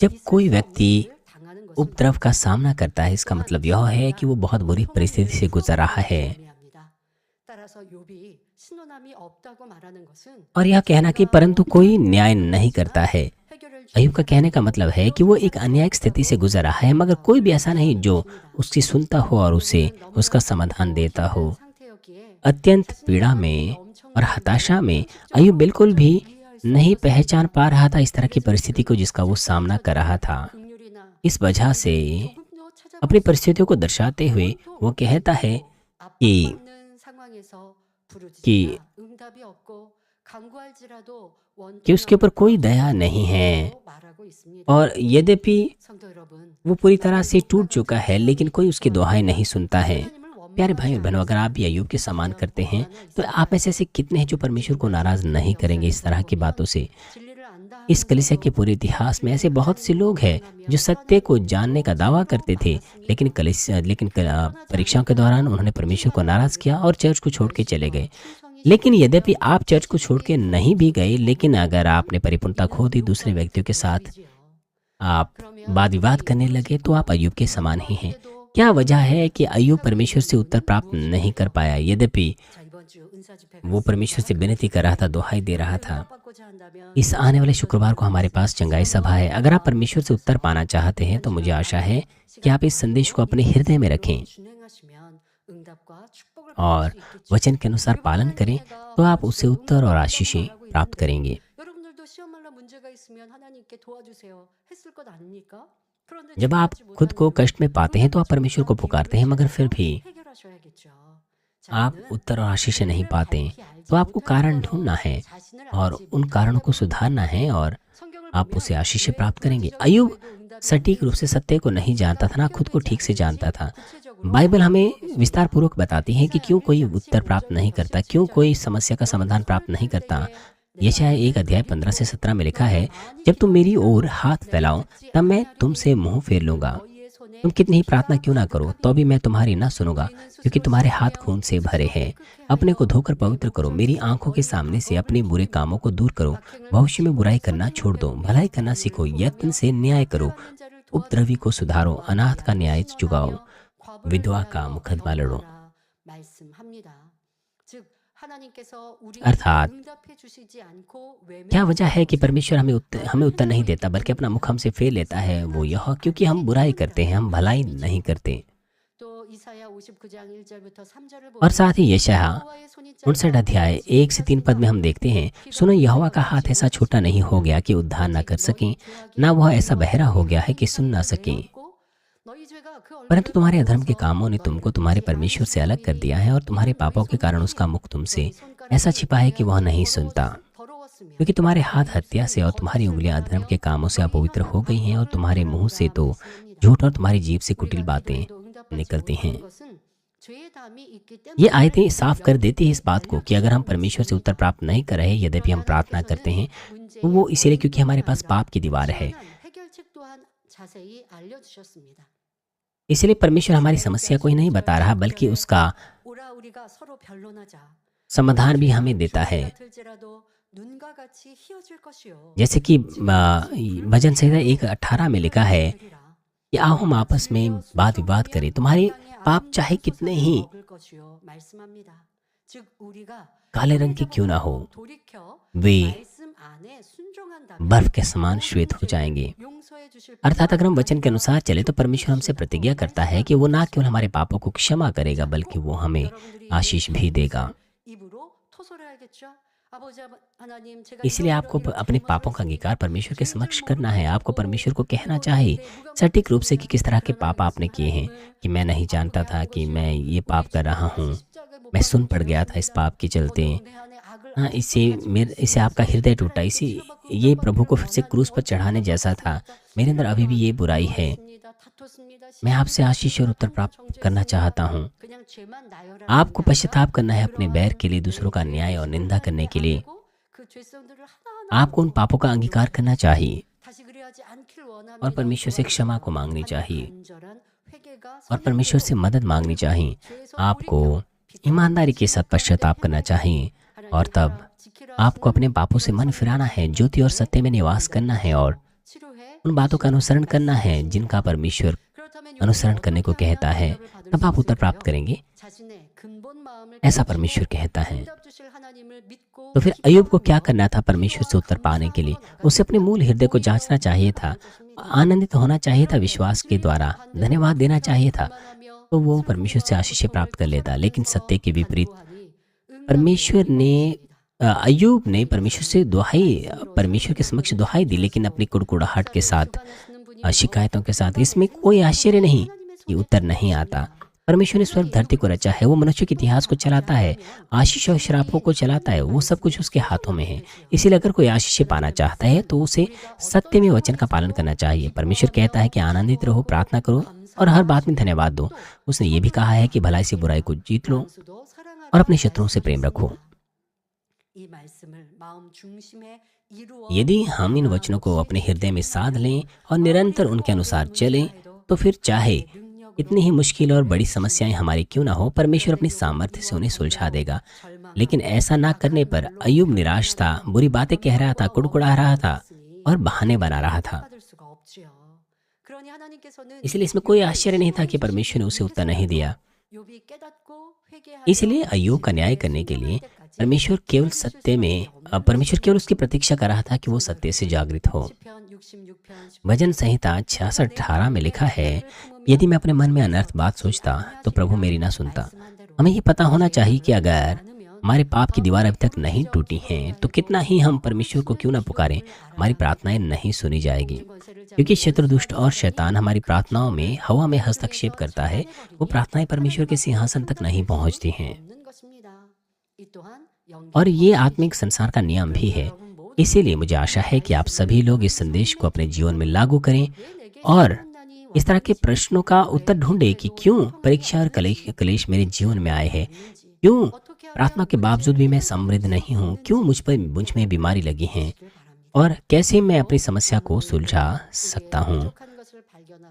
जब कोई व्यक्ति उपद्रव का सामना करता है, इसका मतलब यह है कि वो बहुत बुरी परिस्थिति से गुजर रहा है। और यह कहना कि परंतु कोई न्याय नहीं करता है, अय्यूब का कहने का मतलब है कि वो एक अन्यायिक स्थिति से गुजर रहा है, मगर कोई भी ऐसा नहीं जो उसकी सुनता हो और उसे उसका समाधान देता हो। अत्यंत पीड़ा में और हताशा में अय्यूब बिल्कुल भी नहीं पहचान पा रहा था इस तरह की परिस्थिति को जिसका वो सामना कर रहा था। इस वजह से अपनी परिस्थितियों को दर्शाते हुए वो कहता है कि कि कि उसके ऊपर कोई दया नहीं है, और यद्यपि वो पूरी तरह से टूट चुका है लेकिन कोई उसकी दुहाई नहीं सुनता है। प्यारे भाई और बहनों, अगर आप भी अय्यूब के समान करते हैं तो आप में से ऐसे कितने हैं जो परमेश्वर को नाराज नहीं करेंगे इस तरह की बातों से। इस कलीसिया के पूरे इतिहास में ऐसे बहुत से लोग हैं जो सत्य को जानने का दावा करते थे, लेकिन परीक्षाओं के दौरान उन्होंने परमेश्वर को नाराज किया और चर्च को छोड़ के चले गए। लेकिन यद्यपि आप चर्च को छोड़ के नहीं भी गए, लेकिन अगर आपने परिपूर्णता खो दी, दूसरे व्यक्तियों के साथ आप वाद विवाद करने लगे, तो आप अय्यूब के समान ही हैं। क्या वजह है कि अय्यूब परमेश्वर से उत्तर प्राप्त नहीं कर पाया? यद्यपि वो परमेश्वर से विनती कर रहा था, दुहाई दे रहा था। इस आने वाले शुक्रवार को हमारे पास चंगाई सभा है। अगर आप परमेश्वर से उत्तर पाना चाहते हैं तो मुझे आशा है कि आप इस संदेश को अपने हृदय में रखें और वचन के अनुसार पालन करें, तो आप उससे उत्तर और आशीषें प्राप्त करेंगे। जब आप खुद को कष्ट में पाते हैं तो आप परमेश्वर को पुकारते हैं, मगर फिर भी आप उत्तर और आशीष नहीं पाते, तो आपको कारण ढूंढना है और उन कारणों को सुधारना है और आप उसे आशीष प्राप्त करेंगे। अय्यूब सटीक रूप से सत्य को नहीं जानता था, ना खुद को ठीक से जानता था। बाइबल हमें विस्तार पूर्वक बताती है कि क्यों कोई उत्तर प्राप्त नहीं करता, क्यों कोई समस्या का समाधान प्राप्त नहीं करता। यशायाह 1 अध्याय 15 से 17 में लिखा है, जब तुम मेरी ओर हाथ फैलाओ तब मैं तुमसे मुंह फेर लूंगा। तुम कितनी ही प्रार्थना क्यों ना करो तो भी मैं तुम्हारी ना सुनूंगा, क्योंकि तुम्हारे हाथ खून से भरे हैं। अपने को धोकर पवित्र करो, मेरी आंखों के सामने से अपने बुरे कामों को दूर करो। भविष्य में बुराई करना छोड़ दो, भलाई करना सीखो, यत्न से न्याय करो, उपद्रवी को सुधारो, अनाथ का न्याय चुकाओ, विधवा का मुकदमा लड़ो। अर्थात क्या वजह है कि परमेश्वर हमें उत्तर नहीं देता बल्कि अपना मुख हमसे फेर लेता है? वो यह क्योंकि हम बुराई करते हैं, हम भलाई नहीं करते। और साथ ही यशायाह 59 अध्याय 1 से 3 पद में हम देखते हैं, सुनो, यहोवा का हाथ ऐसा छोटा नहीं हो गया कि उद्धार न कर सकें, ना वह ऐसा बहरा हो गया है कि सुन ना सकें। परंतु तुम्हारे अधर्म के कामों ने तुमको तुम्हारे परमेश्वर से अलग कर दिया है और तुम्हारे पापों के कारण उसका मुख तुमसे ऐसा छिपा है कि वह नहीं सुनता। क्योंकि तुम्हारे हाथ हत्या से और तुम्हारी उंगलियां अधर्म के कामों से अपवित्र हो गई हैं और तुम्हारे मुंह से तो झूठ और तुम्हारी जीभ से कुटिल बातें निकलती हैं। ये आयतें साफ कर देती है इस बात को कि अगर हम परमेश्वर से उत्तर प्राप्त नहीं कर रहे, यद्यपि हम प्रार्थना करते हैं, तो वो इसीलिए क्योंकि हमारे पास पाप की दीवार है। इसलिए परमेश्वर हमारी समस्या को ही नहीं बता रहा बल्कि उसका समाधान भी हमें देता है। जैसे कि भजन संहिता 1:18 में लिखा है कि आओ हम आपस में वाद विवाद करें, तुम्हारे पाप चाहे कितने ही काले रंग के क्यों ना हो, वे बर्फ के समान श्वेत हो जाएंगे। अर्थात अगर हम वचन के अनुसार चले तो परमेश्वर हमसे प्रतिज्ञा करता है कि वो ना केवल हमारे पापों को क्षमा करेगा बल्कि वो हमें आशीष भी देगा। इसलिए आपको अपने पापों का अंगीकार परमेश्वर के समक्ष करना है। आपको परमेश्वर को कहना चाहिए सटीक रूप से कि किस तरह के पाप आपने किए हैं, कि मैं नहीं जानता था कि मैं ये पाप कर रहा हूँ, मैं सुन पड़ गया था इस पाप के चलते। हाँ, इससे आपका हृदय टूटा, ये प्रभु को फिर से क्रूस पर चढ़ाने जैसा था। मेरे अंदर अभी भी ये बुराई है, मैं आपसे आशीष और उत्तर प्राप्त करना चाहता हूँ। आपको पश्चाताप करना है अपने बैर के लिए, दूसरों का न्याय और निंदा करने के लिए। आपको उन पापों का अंगीकार करना चाहिए और परमेश्वर से क्षमा को मांगनी चाहिए और परमेश्वर से मदद मांगनी चाहिए। आपको ईमानदारी के साथ पश्चाताप करना चाहिए और तब आपको अपने पापों से मन फिराना है, ज्योति और सत्य में निवास करना है और उन बातों का अनुसरण करना है जिनका परमेश्वर अनुसरण करने को कहता है। तब आप उत्तर प्राप्त करेंगे। ऐसा परमेश्वर कहता है। 응답 주실 하나님을 믿고 तो फिर अय्यूब को क्या करना था परमेश्वर से उत्तर पाने के लिए? उसे अपने मूल हृदय को जांचना चाहिए था, आनंदित होना चाहिए था विश्वास के द्वारा, धन्यवाद देना चाहिए था, तो वो परमेश्वर से आशीषें प्राप्त कर लेता। लेकिन सत्य के विपरीत परमेश्वर ने अय्यूब ने परमेश्वर के समक्ष दुहाई दी, लेकिन अपनी कुड़कुड़ाहट के साथ, शिकायतों के साथ। इसमें कोई आश्चर्य नहीं कि उत्तर नहीं आता। परमेश्वर ने स्वर्ग धरती को रचा है, वो मनुष्य के इतिहास को चलाता है, आशीष और श्रापों को चलाता है, वो सब कुछ उसके हाथों में है। इसीलिए अगर कोई आशीषें पाना चाहता है तो उसे सत्य में वचन का पालन करना चाहिए। परमेश्वर कहता है कि आनंदित रहो, प्रार्थना करो और हर बात में धन्यवाद दो। उसने ये भी कहा है कि भलाई से बुराई को जीत लो और अपने शत्रुओं से प्रेम रखो। यदि हम इन वचनों को अपने हृदय में साध लें और निरंतर उनके अनुसार चलें, तो फिर चाहे इतनी ही मुश्किल और बड़ी समस्याएं हमारी क्यों ना हो, परमेश्वर अपनी सामर्थ्य से उन्हें सुलझा देगा। लेकिन ऐसा ना करने पर अय्यूब निराश था, बुरी बातें कह रहा था, कुड़कुड़ा रहा था और बहाने बना रहा था। इसलिए इसमें कोई आश्चर्य नहीं था कि परमेश्वर ने उसे उत्तर नहीं दिया। इसलिए अय्यूब का न्याय करने के लिए परमेश्वर केवल उसकी प्रतीक्षा कर रहा था कि वो सत्य से जागृत हो। भजन संहिता 66:18 में लिखा है, यदि मैं अपने मन में अनर्थ बात सोचता तो प्रभु मेरी ना सुनता। हमें ये पता होना चाहिए कि अगर हमारे पाप की दीवार अभी तक नहीं टूटी हैं, तो कितना ही हम परमेश्वर को क्यों ना पुकारें, हमारी प्रार्थनाएं नहीं सुनी जाएगी। क्योंकि शत्रु दुष्ट और शैतान हमारी प्रार्थनाओं में हवा में हस्तक्षेप करता है, वो प्रार्थनाएं परमेश्वर के सिंहासन तक नहीं पहुंचती हैं। और ये आत्मिक संसार का नियम भी है। इसीलिए मुझे आशा है कि आप सभी लोग इस संदेश को अपने जीवन में लागू करें और इस तरह के प्रश्नों का उत्तर ढूंढें कि क्यों परीक्षा और कलेश मेरे जीवन में आए हैं, क्यों प्रार्थना के बावजूद भी मैं समृद्ध नहीं हूँ, क्यों मुझ में बीमारी लगी है और कैसे मैं अपनी समस्या को सुलझा सकता हूँ।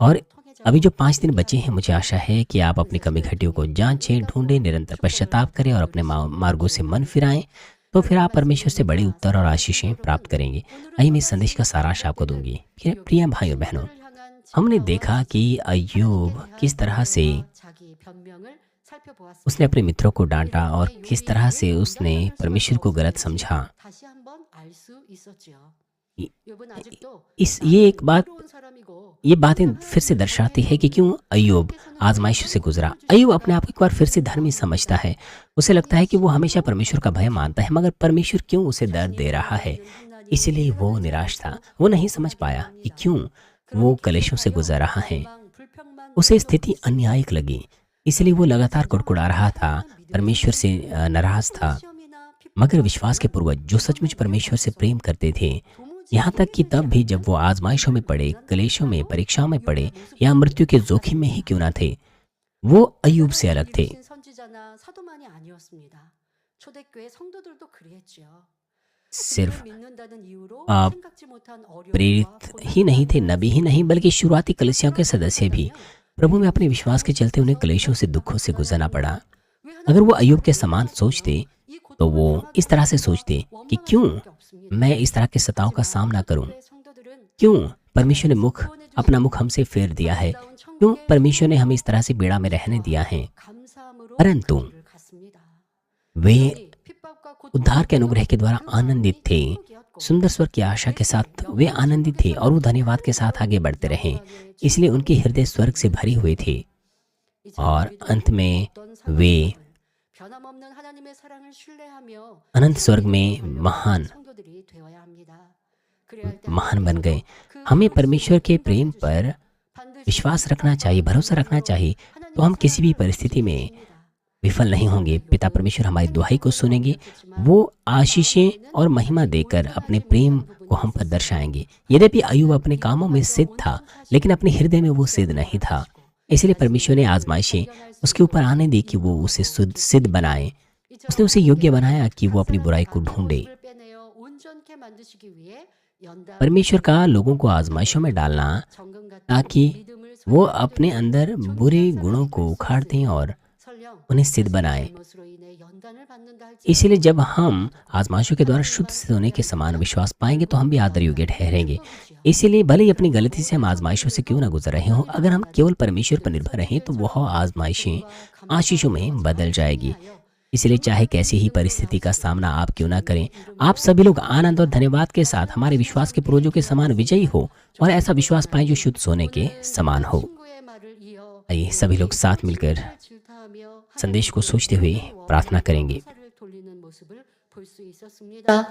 और अभी जो 5 दिन बचे हैं, मुझे आशा है कि आप अपनी कमी घटियों को जांचें, ढूंढें, निरंतर पश्चाताप करें और अपने मार्गों से मन फिराएं। तो फिर आप परमेश्वर से बड़े उत्तर और आशीषें प्राप्त करेंगे। आइए मैं इस संदेश का सारांश आपको दूंगी। प्रिय भाई और बहनों, हमने देखा कि अय्यूब किस तरह से उसने अपने मित्रों को डांटा और किस तरह से उसने परमेश्वर को गलत समझा। ये बातें फिर से दर्शाती है कि क्यों अय्यूब आजमाइशों से गुजरा। अय्यूब अपने आप को एक बार फिर से धर्मी समझता है। उसे लगता है कि वो हमेशा परमेश्वर का भय मानता है, मगर परमेश्वर क्यों उसे दर्द दे रहा है। इसलिए वो निराश था। वो नहीं समझ पाया कि क्यों वो कलेशों से गुजर रहा है। उसे स्थिति अन्यायिक लगी, इसलिए वो लगातार कुड़कुड़ा रहा था, परमेश्वर से नाराज था। मगर विश्वास के पूर्वज जो सचमुच परमेश्वर से प्रेम करते थे, यहाँ तक कि तब भी जब वो आजमाइशों में पड़े, कलेशों में, परीक्षाओं में पड़े या मृत्यु के जोखिम में ही क्यों ना थे, वो अय्यूब से अलग थे। सिर्फ आप प्रेरित ही नहीं थे, नबी ही नहीं, बल्कि शुरुआती कलीसियाओं के सदस्य भी प्रभु में अपने विश्वास के चलते उन्हें कलेशों से, दुखों से गुजरना पड़ा। अगर वो अय्यूब के समान सोचते तो वो इस तरह से सोचते कि क्यों मैं इस तरह के सताव का सामना करूं, क्यों परमेश्वर ने अपना मुख हमसे फेर दिया है, क्यों परमेश्वर ने हमें इस तरह से बेड़ा में रहने दिया है। परंतु वे उद्धार के अनुग्रह के द्वारा आनंदित थे। सुंदर स्वर की आशा के साथ वे आनंदित थे और वो धन्यवाद के साथ आगे बढ़ते रहे। इसलिए उनके हृदय स्वर्ग से भरे हुए थे और अंत में वे अनंत स्वर्ग में महान बन गए। हमें परमेश्वर के प्रेम पर विश्वास रखना चाहिए, भरोसा रखना चाहिए, तो हम किसी भी परिस्थिति में विफल नहीं होंगे। पिता परमेश्वर हमारी दुहाई को सुनेंगे, वो आशीषें और महिमा देकर अपने प्रेम को हम पर दर्शाएंगे। यद्यपि अय्यूब अपने कामों में सिद्ध था, लेकिन अपने हृदय में वो सिद्ध नहीं था। इसलिए परमेश्वर ने आजमाइशें उसके ऊपर आने दी कि वो उसे सिद्ध बनाए। उसने उसे योग्य बनाया कि वो अपनी बुराई को ढूंढे। परमेश्वर का लोगों को आजमाइशों में डालना ताकि वो अपने अंदर बुरे गुणों को उखाड़ दें और उन्हें सिद्ध बनाए। 잘못으로 인해 연단을 받는다 할지라도 इसीलिए जब हम आजमाइशों के द्वारा शुद्ध सिद्ध होने के समान विश्वास पाएंगे तो हम भी आदर योग्य ठहरेंगे। इसीलिए भले ही अपनी गलती से हम आजमाइशों से क्यों ना गुजर रहे हों, अगर हम केवल परमेश्वर पर निर्भर रहें तो वह आजमाइशें आशीषों में बदल जाएगी। इसलिए चाहे कैसी ही परिस्थिति का सामना आप क्यों ना करें, आप सभी लोग आनंद और धन्यवाद के साथ हमारे विश्वास के पूर्वजों के समान विजयी हो और ऐसा विश्वास पाएं जो शुद्ध सोने के समान हो। 친구의 말을 이어 आइए सभी लोग साथ मिलकर 질타하며 संदेश को सोचते हुए प्रार्थना करेंगे। 화살을 돌리는 모습을 볼 수 있었습니다.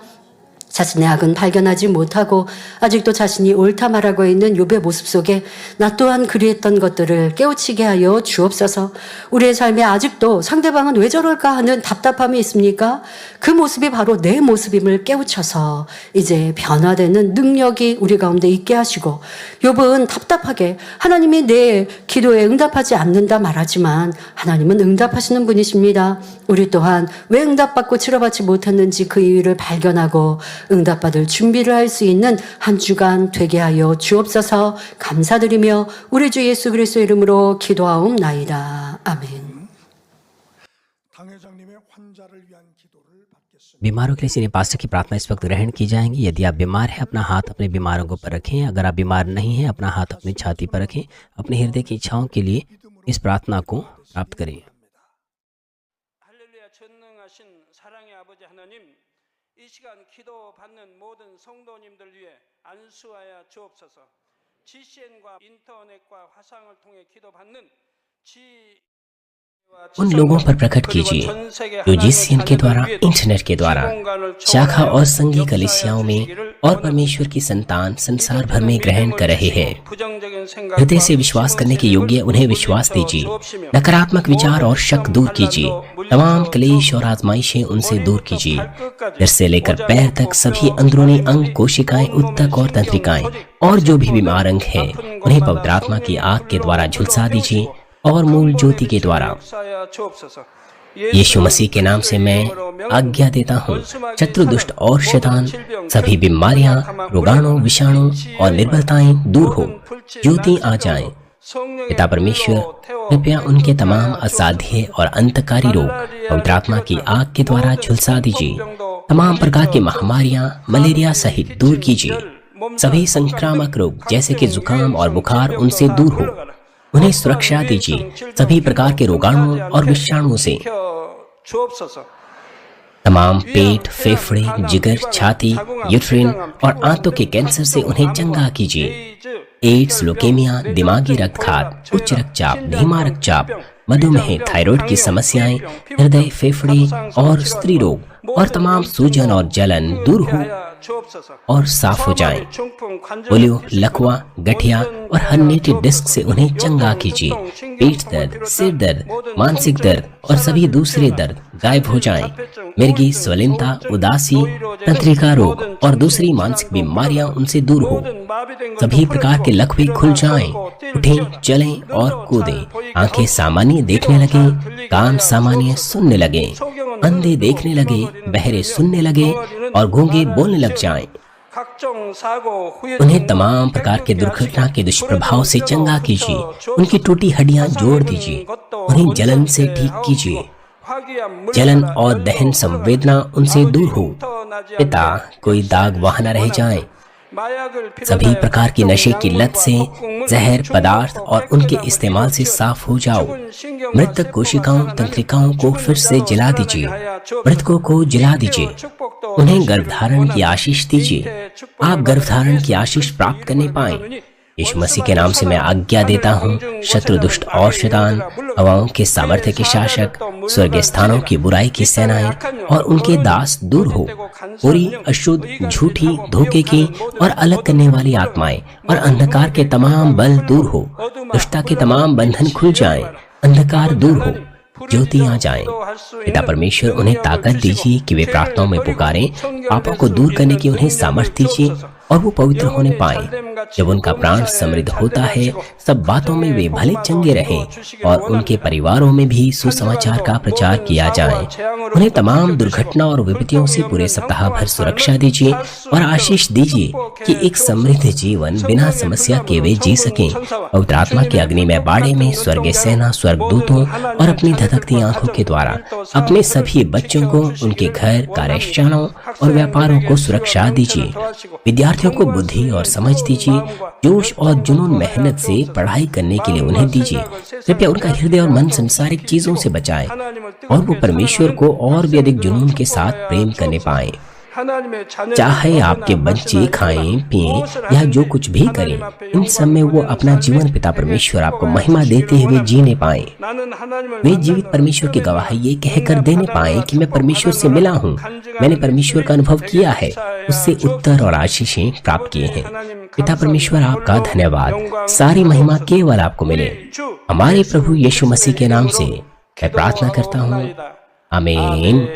자신의 악은 발견하지 못하고 아직도 자신이 옳다 말하고 있는 욥의 모습 속에 나 또한 그리했던 것들을 깨우치게 하여 주옵소서. 우리의 삶에 아직도 상대방은 왜 저럴까 하는 답답함이 있습니까? 그 모습이 바로 내 모습임을 깨우쳐서 이제 변화되는 능력이 우리 가운데 있게 하시고, 욥은 답답하게 하나님이 내 기도에 응답하지 않는다 말하지만 하나님은 응답하시는 분이십니다. 우리 또한 왜 응답받고 치료받지 못했는지 그 이유를 발견하고 응답받을 준비를 할 수 있는 한 주간 되게 하여 주옵소서. 감사드리며 우리 주 예수 그리스도 이름으로 기도하옵나이다. 아멘. 당회장님의 환자를 위한 기도를 받겠습니다. बीमारों के लिए सीनियर पास्टर की प्रार्थना इस वक्त ग्रहण की जाएंगी। यदि आप बीमार हैं अपना हाथ अपने बीमारों को पर रखें। अगर आप बीमार नहीं हैं अपना हाथ अपनी छाती पर रखें। अपने हृदय की इच्छाओं के लिए इस प्रार्थना को प्राप्त करें। 할렐루야. 전능하신 사랑의 아버지 하나님, 이 시간 기도받는 모든 성도님들 위해 안수하여 주옵소서. GCN과 인터넷과 화상을 통해 기도받는 उन लोगों पर प्रकट कीजिए जो जीसीएन के द्वारा, इंटरनेट के द्वारा, शाखा और संघीय कलीसियाओं में और परमेश्वर की संतान संसार भर में ग्रहण कर रहे हैं। हृदय से विश्वास करने के योग्य उन्हें विश्वास दीजिए। नकारात्मक विचार और शक दूर कीजिए। तमाम क्लेश और आजमाइशें उनसे दूर कीजिए। सिर से लेकर पैर तक सभी अंदरूनी अंग, कोशिकाएं, ऊतक और तंत्रिकाएं और जो भी बीमार अंग है उन्हें पवित्र आत्मा की आग के द्वारा झुलसा दीजिए और मूल ज्योति के द्वारा। यीशु मसीह के नाम से मैं आज्ञा देता हूँ, शत्रु, दुष्ट और शैतान, सभी बीमारियां, रोगाणु, विषाणु और निर्बलताएं दूर हो, ज्योति आ जाएं। पिता परमेश्वर, कृपया उनके तमाम असाध्य और अंतकारी रोग पवित्र आत्मा की आग के द्वारा झुलसा दीजिए। तमाम प्रकार की महामारियां, मलेरिया सहित दूर कीजिए। सभी संक्रामक रोग जैसे कि जुकाम और बुखार उनसे दूर हो, उन्हें सुरक्षा दीजिए। सभी प्रकार के रोगाणु और विषाणुओं से, तमाम पेट, फेफड़े, जिगर, छाती, यूट्रिन और आंतों के कैंसर से उन्हें चंगा कीजिए। एड्स, लुकेमिया, दिमागी रक्तघात, उच्च रक्तचाप, धीमा रक्तचाप, मधुमेह, थायराइड की समस्याएं, हृदय, फेफड़े और स्त्री रोग और तमाम सूजन और जलन दूर हो और साफ हो जाएं। पोलियो, लकवा, गठिया और हर्निएटेड डिस्क से उन्हें चंगा कीजिए। पेट दर्द, सिर दर्द, मानसिक दर्द और सभी दूसरे दर्द गायब हो जाएं। मिर्गी, स्वलिनता, उदासी, तंत्रिका रोग और दूसरी मानसिक बीमारियां उनसे दूर हो। सभी प्रकार के लकवे खुल जाएं। उठें, चलें और कूदें। आंखें सामान्य देखने लगे, कान सामान्य सुनने लगे, अंधे देखने लगे, बहरे सुनने लगे और गूंगे बोलने लग जाएं। उन्हें तमाम प्रकार के दुर्घटना के दुष्प्रभाव से चंगा कीजिए। उनकी टूटी हड्डियां जोड़ दीजिए। उन्हें जलन से ठीक कीजिए। जलन और दहन संवेदना उनसे दूर हो। पिता, कोई दाग वहां न रह जाए। सभी प्रकार की नशे की लत से, जहर पदार्थ और उनके इस्तेमाल से साफ हो जाओ। मृतक कोशिकाओं, तंत्रिकाओं को फिर से जला दीजिए। मृतकों को जला दीजिए। उन्हें गर्भधारण की आशीष दीजिए। आप गर्भधारण की आशीष प्राप्त करने पाएं। यीशु मसीह के नाम से मैं आज्ञा देता हूँ, शत्रु, दुष्ट और शैतान, हवाओं के सामर्थ्य के शासक, स्वर्गीय स्थानों की बुराई की सेनाएं और उनके दास दूर हो। पूरी अशुद्ध, झूठी, धोखे की और अलग करने वाली आत्माएं और अंधकार के तमाम बल दूर हो। दुष्टता के तमाम बंधन खुल जाएं। अंधकार दूर हो, ज्योति आ जाए। पिता परमेश्वर, उन्हें ताकत दीजिए कि वे प्रार्थनाओं में पुकारें। पापों को दूर करने की उन्हें सामर्थ्य दीजिए और वो पवित्र होने पाए। जब उनका प्राण समृद्ध होता है, सब बातों में वे भले चंगे रहें और उनके परिवारों में भी सुसमाचार का प्रचार किया जाए। उन्हें तमाम दुर्घटना और विपत्तियों से पूरे सप्ताह भर सुरक्षा दीजिए और आशीष दीजिए कि एक समृद्ध जीवन बिना समस्या के वे जी सकें। पवित्र आत्मा के अग्निमय बाड़े में स्वर्गीय सेना स्वर्गदूतों और अपनी धधकती आंखों के द्वारा अपने सभी बच्चों को, उनके घर, कार्यशालाओं और व्यापारों को सुरक्षा दीजिए। विद्यार्थियों को बुद्धि और समझ दीजिए। जोश और जुनून मेहनत से पढ़ाई करने के लिए उन्हें दीजिए। कृपया उनका हृदय और मन संसारिक चीजों से बचाएं और वो परमेश्वर को और भी अधिक जुनून के साथ प्रेम करने पाएं। चाहे आपके बच्चे खाएं, पिएं या जो कुछ भी करें, इन सब में वो अपना जीवन पिता परमेश्वर आपको महिमा देते हुए जीने पाएं। वे जीवित परमेश्वर की गवाही ये कहकर देने पाएं कि मैं परमेश्वर से मिला हूँ, मैंने परमेश्वर का अनुभव किया है, उससे उत्तर और आशीषें प्राप्त किए हैं। पिता परमेश्वर आपका धन्यवाद। सारी महिमा केवल आपको मिले। हमारे प्रभु यीशु मसीह के नाम से मैं प्रार्थना करता हूँ, आमीन।